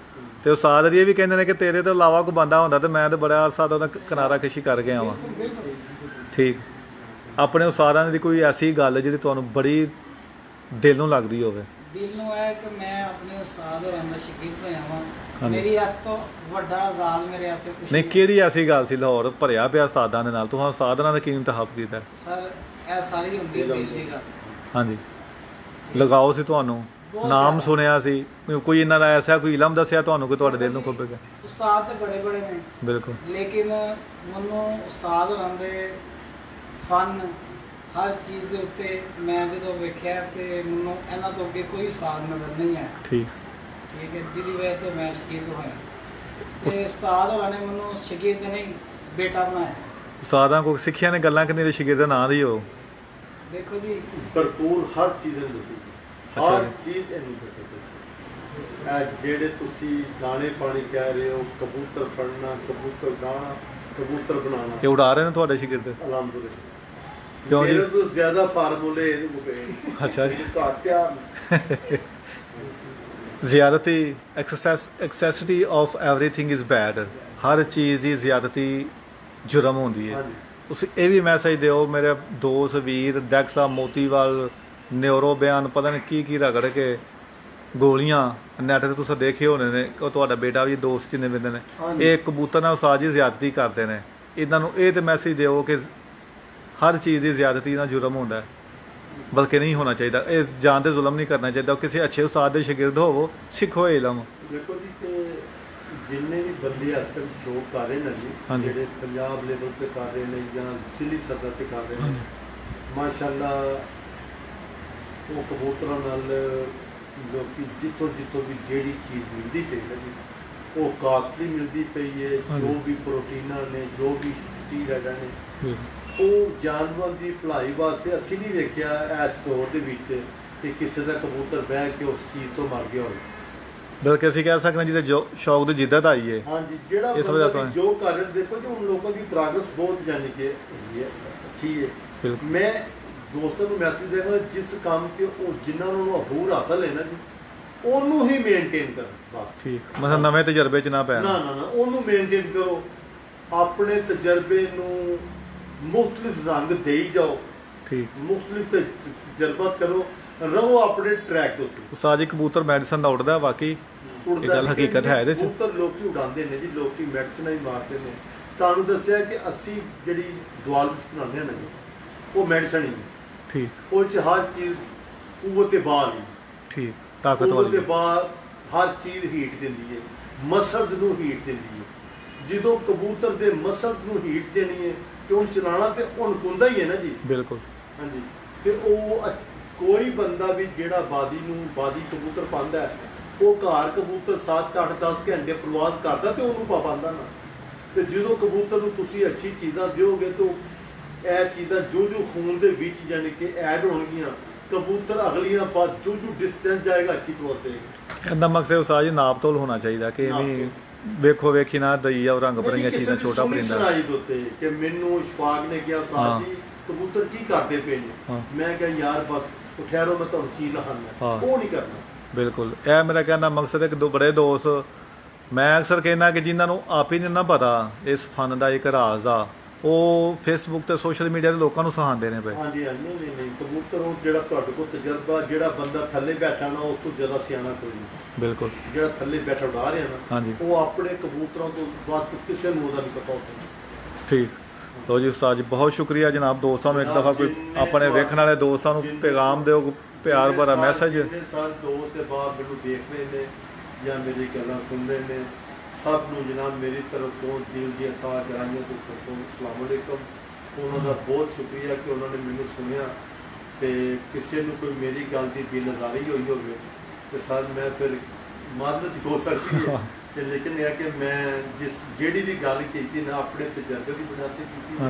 ਤੇ ਉਸਤਾਦ ਜੀ ਇਹ ਵੀ ਕਹਿੰਦੇ ਨੇ ਕਿ ਤੇਰੇ ਤੋਂ ਇਲਾਵਾ ਕੋਈ ਬੰਦਾ ਹੁੰਦਾ ਤੇ ਮੈਂ ਤਾਂ ਬੜਾ ਅਰਸਾ ਦਾ ਉਹਦਾ ਕਿਨਾਰਾ ਕਸ਼ੀ ਕਰ ਗਿਆ ਵਾਂ। ਠੀਕ। ਆਪਣੇ ਉਸਤਾਦਾਂ ਦੀ ਕੋਈ ਐਸੀ ਗੱਲ ਜਿਹੜੀ ਤੁਹਾਨੂੰ ਬੜੀ ਦਿਲ ਨੂੰ ਲੱਗਦੀ ਹੋਵੇ? ਦਿਲ ਨੂੰ ਹੈ ਕਿ ਮੈਂ ਆਪਣੇ ਉਸਤਾਦ ਹੋਰਾਂ ਦਾ ਸ਼ਾਗਿਰਦ ਹੋਇਆ ਵਾਂ। ਹਾਂਜੀ। ਮੇਰੀ ਇਸ ਤੋਂ ਵੱਡਾ ਆਜ਼ਾਦ ਮੇਰੇ ਵਾਸਤੇ ਕੁਛ ਨਹੀਂ, ਕਿਹੜੀ ਐਸੀ ਗੱਲ ਸੀ? ਲਾਹੌਰ ਭਰਿਆ ਪਿਆ ਉਸਤਾਦਾਂ ਦੇ ਨਾਲ, ਤੁਸੀਂ ਉਸਤਾਦਾਂ ਦਾ ਕੀ ਇੰਤਖਾਬ ਕੀਤਾ? ਸਰ ਇਹ ਸਾਰੀ ਹੁੰਦੀ ਹੈ ਦਿਲ ਦੀ ਗੱਲ। ਹਾਂਜੀ, ਲਗਾਓ ਸੀ ਤੁਹਾਨੂੰ, ਬਹੁਤ ਨਾਮ ਜ਼ਿਆਦਾ। ਸੁਣਿਆ ਸੀ, ਕੋਈ ਇਹਨਾਂ ਦਾ ਐਸਾ ਕੋਈ ਇਲਮ ਦੱਸਿਆ ਤੁਹਾਨੂੰ ਕਿ ਤੁਹਾਡੇ ਦਿਲ ਨੂੰ ਖੁੱਭ ਗਿਆ? ਉਸਤਾਦ ਤੇ ਬੜੇ ਬੜੇ ਨੇ, ਬਿਲਕੁਲ। ਲੇਕਿਨ ਮੈਨੂੰ ਉਸਤਾਦ ਹੋਰਾਂ ਦੇ ਫਨ ਹਰ ਚੀਜ਼ ਦੇ ਉੱਤੇ ਮੈਂ ਜਦੋਂ ਵੇਖਿਆ ਤੇ ਮੈਨੂੰ ਇਹਨਾਂ ਤੋਂ ਅੱਗੇ ਕੋਈ ਉਸਤਾਦ ਨਜ਼ਰ ਨਹੀਂ ਆਇਆ। ਠੀਕ। ਠੀਕ ਹੈ, ਜਿਹਦੀ ਵਜ੍ਹਾ ਤੋਂ ਮੈਂ ਸ਼ਾਗਿਰਦ ਹੋਇਆ ਤੇ ਉਸਤਾਦ ਹੋਰਾਂ ਨੇ ਮੈਨੂੰ ਸ਼ਾਗਿਰਦ ਨਹੀਂ ਬੇਟਾ ਬਣਾਇਆ। ਉਸਤਾਦਾਂ ਕੋਲ ਸਿੱਖਿਆ ਨੇ ਗੱਲਾਂ ਕਿੰਨੀ ਦੇ ਸ਼ਾਗਿਰਦ ਦਾ ਨਾਂ ਦੀ ਹੋ। ਦੇਖੋ ਜੀ ਭਰਪੂਰ ਹਰ ਚੀਜ਼ ਨੂੰ ਦੱਸੀ, ਅੱਛਾ ਹਰ ਜੀ। ਚੀਜ਼ ਇਹਨੂੰ ਦੱਸੀ। ਜਿਹੜੇ ਤੁਸੀਂ ਦਾਣੇ ਪਾਣੀ ਕਹਿ ਰਹੇ ਹੋ, ਕਬੂਤਰ ਫੜਨਾ, ਕਬੂਤਰ ਗਾਣਾ, ਕਬੂਤਰ ਬਣਾਉਣਾ, ਇਹ ਉਡਾ ਰਹੇ ਨੇ ਤੁਹਾਡੇ ਸ਼ਾਗਿਰਦ? ਅਲਹਮਦੁਲਿਲਾ। ਕਿਉਂ ਜੀ? ਮੇਰੇ ਤੋਂ ਜ਼ਿਆਦਾ ਫਾਰਮੂਲੇ ਇਹਨੂੰ ਕੋ ਪਏ। ਅੱਛਾ ਜੀ। ਘੱਟ ਪਿਆਰ ਜ਼ਿਆਦਤੀ, ਐਕਸੈਸਿਟੀ ਆਫ ਐਵਰੀਥਿੰਗ ਇਜ਼ ਬੈਡ। ਹਰ ਚੀਜ਼ ਦੀ ਜ਼ਿਆਦਤੀ ਜੁਰਮ ਹੁੰਦੀ ਹੈ। ਹਾਂਜੀ। ਤੁਸੀਂ ਇਹ ਵੀ ਮੈਸੇਜ ਦਿਓ ਮੇਰੇ ਦੋਸਤ ਵੀਰ ਡੈਕ ਸਾਹਿਬ ਮੋਤੀਵਾਲ, ਨਿਊਰੋ ਬਿਆਨ, ਪਤਾ ਨਹੀਂ ਕੀ ਰਗੜ ਕੇ ਗੋਲੀਆਂ ਨੈਟ ਤੇ ਤੁਸੀਂ ਦੇਖੇ ਹੋਣੇ ਨੇ। ਉਹ ਤੁਹਾਡਾ ਬੇਟਾ ਵੀ ਦੋਸਤ ਜਿੰਨੇ ਬੰਦੇ ਨੇ, ਹਾਂਜੀ। ਇਹ ਕਬੂਤਰ ਨਾਲ ਉਸਤਾਦ ਜੀ ਜ਼ਿਆਦਤੀ ਕਰਦੇ ਨੇ। ਇਹਨਾਂ ਨੂੰ ਇਹ ਤੇ ਮੈਸੇਜ ਦਿਓ ਕਿ ਹਰ ਚੀਜ਼ ਦੀ ਜ਼ਿਆਦਤੀ ਨਾਲ ਜੁਰਮ ਹੁੰਦਾ ਹੈ, ਬਲਕਿ ਨਹੀਂ ਹੋਣਾ ਚਾਹੀਦਾ। ਇਹ ਜਾਨ ਤੇ ਜ਼ੁਲਮ ਨਹੀਂ ਕਰਨਾ ਚਾਹੀਦਾ। ਕਿਸੇ ਅੱਛੇ ਉਸਤਾਦ ਦੇ ਸ਼ਾਗਿਰਦ ਹੋਵੋ, ਸਿੱਖੋ ਇਲਮ। ਦੇਖੋ ਜੀ ਕਿ ਜਿੰਨੇ ਵੀ ਬੰਦੇ ਇਸ ਟਾਈਮ ਸ਼ੋਅ ਕਰ ਰਹੇ ਨੇ ਜੀ, ਹਾਂਜੀ। ਜਿਹੜੇ ਪੰਜਾਬ ਲੈਵਲ ਤੇ ਕਰ ਰਹੇ ਨੇ ਜਾਂ ਜ਼ਿਲ੍ਹੀ ਸਤਰ ਤੇ ਕਰ ਰਹੇ ਨੇ, ਹਾਂਜੀ। ਮਾਸ਼ਾਅੱਲਾ ਉਹ ਕਬੂਤਰਾਂ ਨਾਲ ਲੋਕੀ ਜਿੱਥੋਂ ਵੀ ਜਿਹੜੀ ਚੀਜ਼ ਮਿਲਦੀ ਪਈ ਹੈ ਜੀ, ਉਹ ਕਾਸਟਲੀ ਮਿਲਦੀ ਪਈ ਹੈ। ਹਾਂਜੀ। ਜੋ ਵੀ ਪ੍ਰੋਟੀਨਾਂ ਨੇ, ਜੋ ਵੀ ਸਟੀਰਾਇਡਾਂ ਨੇ, ਬਿਲਕੁਲ। ਉਹ ਜਾਨਵਰ ਦੀ ਭਲਾਈ ਵਾਸਤੇ ਅਸੀਂ ਨਹੀਂ ਵੇਖਿਆ ਇਸ ਦੌਰ ਦੇ ਵਿੱਚ ਕਿ ਕਿਸੇ ਦਾ ਕਬੂਤਰ ਬਹਿ ਕੇ ਉਸ ਚੀਜ਼ ਤੋਂ ਮਰ ਗਿਆ ਹੋਵੇ। ਬਲਕਿ ਅਸੀਂ ਕਹਿ ਸਕਦੇ ਹਾਂ ਜਿਹਦੇ ਜੋ ਸ਼ੌਕ ਦੀ ਜਿੱਦਤ ਆਈ ਹੈ। ਹਾਂਜੀ, ਜਿਹੜਾ ਇਸ ਬੰਦਾ ਵਜ੍ਹਾ ਤੋਂ ਵੀ ਜੋ ਕਰ ਰਿਹਾ, ਦੇਖੋ ਜੀ ਹੁਣ ਲੋਕਾਂ ਦੀ ਪ੍ਰੋਗਰੈਸ ਬਹੁਤ ਯਾਨੀ ਕਿ ਹੈਗੀ ਹੈ, ਅੱਛੀ ਹੈ। ਬਿਲਕੁਲ। ਮੈਂ ਦੋਸਤਾਂ ਨੂੰ ਮੈਸੇਜ ਦੇਵਾਂ, ਜਿਸ ਕੰਮ 'ਤੇ ਉਹ ਜਿਨ੍ਹਾਂ ਨੂੰ ਅਬੂਰ ਹਾਸਲ ਹੈ ਨਾ ਜੀ, ਉਹਨੂੰ ਹੀ ਮੇਨਟੇਨ ਕਰੋ ਬਸ। ਠੀਕ। ਮਤਲਬ ਨਵੇਂ ਤਜਰਬੇ 'ਚ ਨਾ ਪੈਣ। ਨਾ ਉਹਨੂੰ ਮੇਨਟੇਨ ਕਰੋ। ਆਪਣੇ ਤਜਰਬੇ ਨੂੰ ਮੁਖਤਲਿਫ ਰੰਗ ਦੇਈ ਜਾਓ, ਠੀਕ। ਮੁਖਤਲਿਫ ਤਜਰਬਾ ਕਰੋ, ਰਹੋ ਆਪਣੇ ਟਰੈਕ ਦੇ ਉੱਤੇ। ਉਸਤਾਦ ਜੀ ਕਬੂਤਰ ਮੈਡੀਸਨ ਦਾ ਉੱਡਦਾ ਵਾਕਈ? ਇਹ ਗੱਲ ਹਕੀਕਤ ਹੈ ਇਹਦੇ 'ਚ? ਕਬੂਤਰ ਲੋਕੀ ਉਡਾਉਂਦੇ ਨੇ ਜੀ, ਲੋਕੀ ਮੈਡੀਸਨਾਂ ਹੀ ਮਾਰਦੇ ਨੇ। ਤੁਹਾਨੂੰ ਦੱਸਿਆ ਕਿ ਅਸੀਂ ਜਿਹੜੀ ਦੁਆਲ ਵਿੱਚ ਬਣਾਉਂਦੇ ਹਾਂ ਨਾ ਜੀ, ਉਹ ਮੈਡੀਸਨ ਹੀ ਨਹੀਂ। ਠੀਕ। ਉਹ 'ਚ ਹਰ ਚੀਜ਼ ਕੂਵਤ ਬਾਲ ਹੀ, ਠੀਕ। ਤਾਕਤ ਕੂਵਤ ਵਾਲੀ। ਬਾਲ ਹਰ ਚੀਜ਼ ਹੀਟ ਦਿੰਦੀ ਹੈ, ਮਸਲਸ ਨੂੰ ਹੀਟ ਦਿੰਦੀ ਹੈ। ਜਦੋਂ ਕਬੂਤਰ ਦੇ ਮਸਲਸ ਨੂੰ ਹੀਟ ਦੇਣੀ ਹੈ ਤੇ ਉਹਨੂੰ ਚਲਾਉਣਾ ਤੇ ਉਣਕੁੰਦਾ ਹੀ ਹੈ ਨਾ ਜੀ। ਬਿਲਕੁਲ। ਹਾਂਜੀ। ਤੇ ਉਹ ਕੋਈ ਬੰਦਾ ਵੀ ਜਿਹੜਾ ਬਾਦੀ ਕਬੂਤਰ ਪਾਉਂਦਾ ਹੈ, ਉਹ ਘਰ ਕਬੂਤਰ 7 8 10 ਘੰਟੇ ਪ੍ਰਵਾਸ ਕਰਦਾ ਤੇ ਉਹਨੂੰ ਪਾ ਪਾਉਂਦਾ ਨਾ। ਤੇ ਜਦੋਂ ਕਬੂਤਰ ਨੂੰ ਤੁਸੀਂ ਅੱਛੀ ਚੀਜ਼ਾਂ ਦਿਓਗੇ ਤਾਂ ਇਹ ਚੀਜ਼ਾਂ ਜੋ ਖੂਨ ਦੇ ਵਿੱਚ ਯਾਨੀ ਕਿ ਐਡ ਹੋਣਗੀਆਂ, ਕਬੂਤਰ ਅਗਲੀਆਂ ਬਾਅਦ ਜੋ ਡਿਸਟੈਂਸ ਜਾਏਗਾ ਅੱਛੀ ਤੌਰ ਤੇ। ਇਹਦਾ ਮਕਸਦ ਉਸਤਾਦ ਜੀ ਨਾਪ ਤੋਲ ਹੋਣਾ ਚਾਹੀਦਾ ਕਿ ਐਵੇਂ ਵੇਖੋ ਵੇਖੀ ਨਾ ਦਈ ਜਾਓ ਰੰਗ ਬਰੰਗੀਆਂ ਚੀਜ਼ਾਂ। ਛੋਟਾ ਪਰਿੰਦਾ ਸੁਣਾਈ ਦੇ ਉੱਤੇ ਕਿ ਮੈਨੂੰ ਸ਼ਫਾਕ ਨੇ ਕਿਹਾ ਉਸਤਾਦ ਜੀ ਕਬੂਤਰ ਕੀ ਕਰਦੇ ਪਏ ਹਾਂ। ਨੇ, ਮੈਂ ਕਿਹਾ ਯਾਰ ਬਸ ਠਹਿਰੋ ਮੈਂ ਤੁਹਾਨੂੰ ਚੀਜ਼ ਲਹਾਨਾ, ਹਾਂ। ਉਹ ਨਹੀਂ ਕਰਨਾ। ਬਿਲਕੁਲ। ਇਹ ਮੇਰਾ ਕਹਿਣ ਦਾ ਮਕਸਦ ਹੈ ਕਿ ਦੋ ਬੜੇ ਦੋਸਤ, ਮੈਂ ਅਕਸਰ ਕਹਿੰਦਾ ਕਿ ਜਿਨ੍ਹਾਂ ਨੂੰ ਆਪ ਹੀ ਨਹੀਂ ਨਾ ਪਤਾ ਇਸ ਫਨ ਦਾ ਇੱਕ ਰਾਜ਼ ਦਾ, ਉਹ ਫੇਸਬੁੱਕ ਤੇ ਸੋਸ਼ਲ ਮੀਡੀਆ ਤੇ ਲੋਕਾਂ ਨੂੰ ਸਿਖਾਉਂਦੇ ਨੇ ਪਏ। ਹਾਂਜੀ ਨਹੀਂ ਕਬੂਤਰ ਉਹ ਜਿਹੜਾ ਤੁਹਾਡੇ ਕੋਲ ਤਜਰਬਾ, ਜਿਹੜਾ ਬੰਦਾ ਥੱਲੇ ਬੈਠਾ ਨਾ, ਉਸ ਤੋਂ ਜ਼ਿਆਦਾ ਸਿਆਣਾ ਕੋਈ ਨਹੀਂ। ਬਿਲਕੁਲ। ਜਿਹੜਾ ਥੱਲੇ ਬੈਠਾ ਉਡਾ ਰਿਹਾ ਨਾ, ਹਾਂਜੀ। ਉਹ ਆਪਣੇ ਕਬੂਤਰਾਂ ਤੋਂ ਬਾਅਦ ਕਿਸੇ ਨੂੰ ਉਹਦਾ ਨਹੀਂ ਪਤਾ ਹੋ ਸਕਦਾ। ਠੀਕ। ਲੋ ਜੀ ਉਸਤਾਦ ਜੀ ਬਹੁਤ ਸ਼ੁਕਰੀਆ ਜਨਾਬ। ਦੋਸਤਾਂ ਨੂੰ ਇੱਕ ਦਫਾ ਕੋਈ ਆਪਣੇ ਵੇਖਣ ਵਾਲੇ ਦੋਸਤਾਂ ਨੂੰ ਪੈਗਾਮ ਦਿਓ, ਪਿਆਰ ਭਰਾ ਮੈਸੇਜ। ਜਿੰਨੇ ਸਾਰੇ ਦੋਸਤ ਤੇ ਬਾਪ ਮੈਨੂੰ ਦੇਖ ਰਹੇ ਨੇ ਜਾਂ ਮੇਰੀ ਗੱਲਾਂ ਸੁਣ ਰਹੇ ਨੇ, ਸਭ ਨੂੰ ਜਨਾਬ ਮੇਰੀ ਤਰਫ ਤੋਂ ਦਿਲ ਦੀਆਂ ਤਾਜਰਾਈਆਂ ਤੋਂ ਅਸਲਾਮ ਅਲੈਕਮ। ਉਹਨਾਂ ਦਾ ਬਹੁਤ ਸ਼ੁਕਰੀਆ ਕਿ ਉਹਨਾਂ ਨੇ ਮੈਨੂੰ ਸੁਣਿਆ, ਤੇ ਕਿਸੇ ਨੂੰ ਕੋਈ ਮੇਰੀ ਗੱਲ ਦੀ ਦਿਲ ਅਜ਼ਾਰੀ ਹੋਈ ਹੋਵੇ ਤੇ ਸਰ ਮੈਂ ਫਿਰ ਮਾਜ਼ਰਤ ਹੋ ਸਕਦੀ ਹੈ, ਤੇ ਲੇਕਿਨ ਇਹ ਹੈ ਕਿ ਮੈਂ ਜਿਹੜੀ ਵੀ ਗੱਲ ਕੀਤੀ ਨਾ ਆਪਣੇ ਤਜਰਬੇ ਦੀ ਬੁਨਿਆਦ ਤੇ ਕੀਤੀ।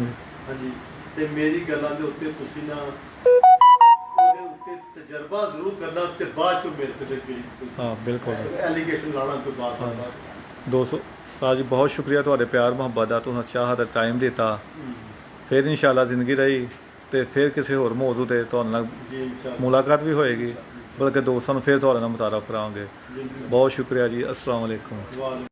ਹਾਂਜੀ, ਤੇ ਮੇਰੀ ਗੱਲਾਂ ਦੇ ਉੱਤੇ ਤੁਸੀਂ ਨਾ ਉਹਦੇ ਉੱਤੇ ਤਜਰਬਾ ਜ਼ਰੂਰ ਕਰਨਾ ਤੇ ਬਾਅਦ ਚੋਂ ਮੇਰੇ ਤੇ ਜਿਹੜੀ ਬਿਲਕੁਲ ਐਲੀਗੇਸ਼ਨ ਲਾਣਾ ਤੋਂ ਬਾਅਦ ਦੋਸਤੋ ਉਸਤਾਦ ਜੀ ਬਹੁਤ ਸ਼ੁਕਰੀਆ ਤੁਹਾਡੇ ਪਿਆਰ ਮੁਹੱਬਤ ਦਾ, ਤੁਸੀਂ ਚਾਹ ਦਾ ਟਾਈਮ ਦਿੱਤਾ। ਫਿਰ ਇਨਸ਼ਾਅੱਲਾ ਜ਼ਿੰਦਗੀ ਰਹੀ ਤੇ ਫਿਰ ਕਿਸੇ ਹੋਰ ਮੌਜੂ ਤੇ ਤੁਹਾਡੇ ਨਾਲ ਜੀ ਇਨਸ਼ਾਅੱਲਾ ਮੁਲਾਕਾਤ ਵੀ ਹੋਏਗੀ, ਬਲਕਿ ਦੋਸਤਾਂ ਨੂੰ ਫਿਰ ਤੁਹਾਡੇ ਨਾਲ ਮੁਤਾਰਫ ਕਰਾਂਗੇ। ਬਹੁਤ ਸ਼ੁਕਰੀਆ ਜੀ। ਅਸਲਾਮ ਅਲੈਕੁਮ। ਵਾਹ।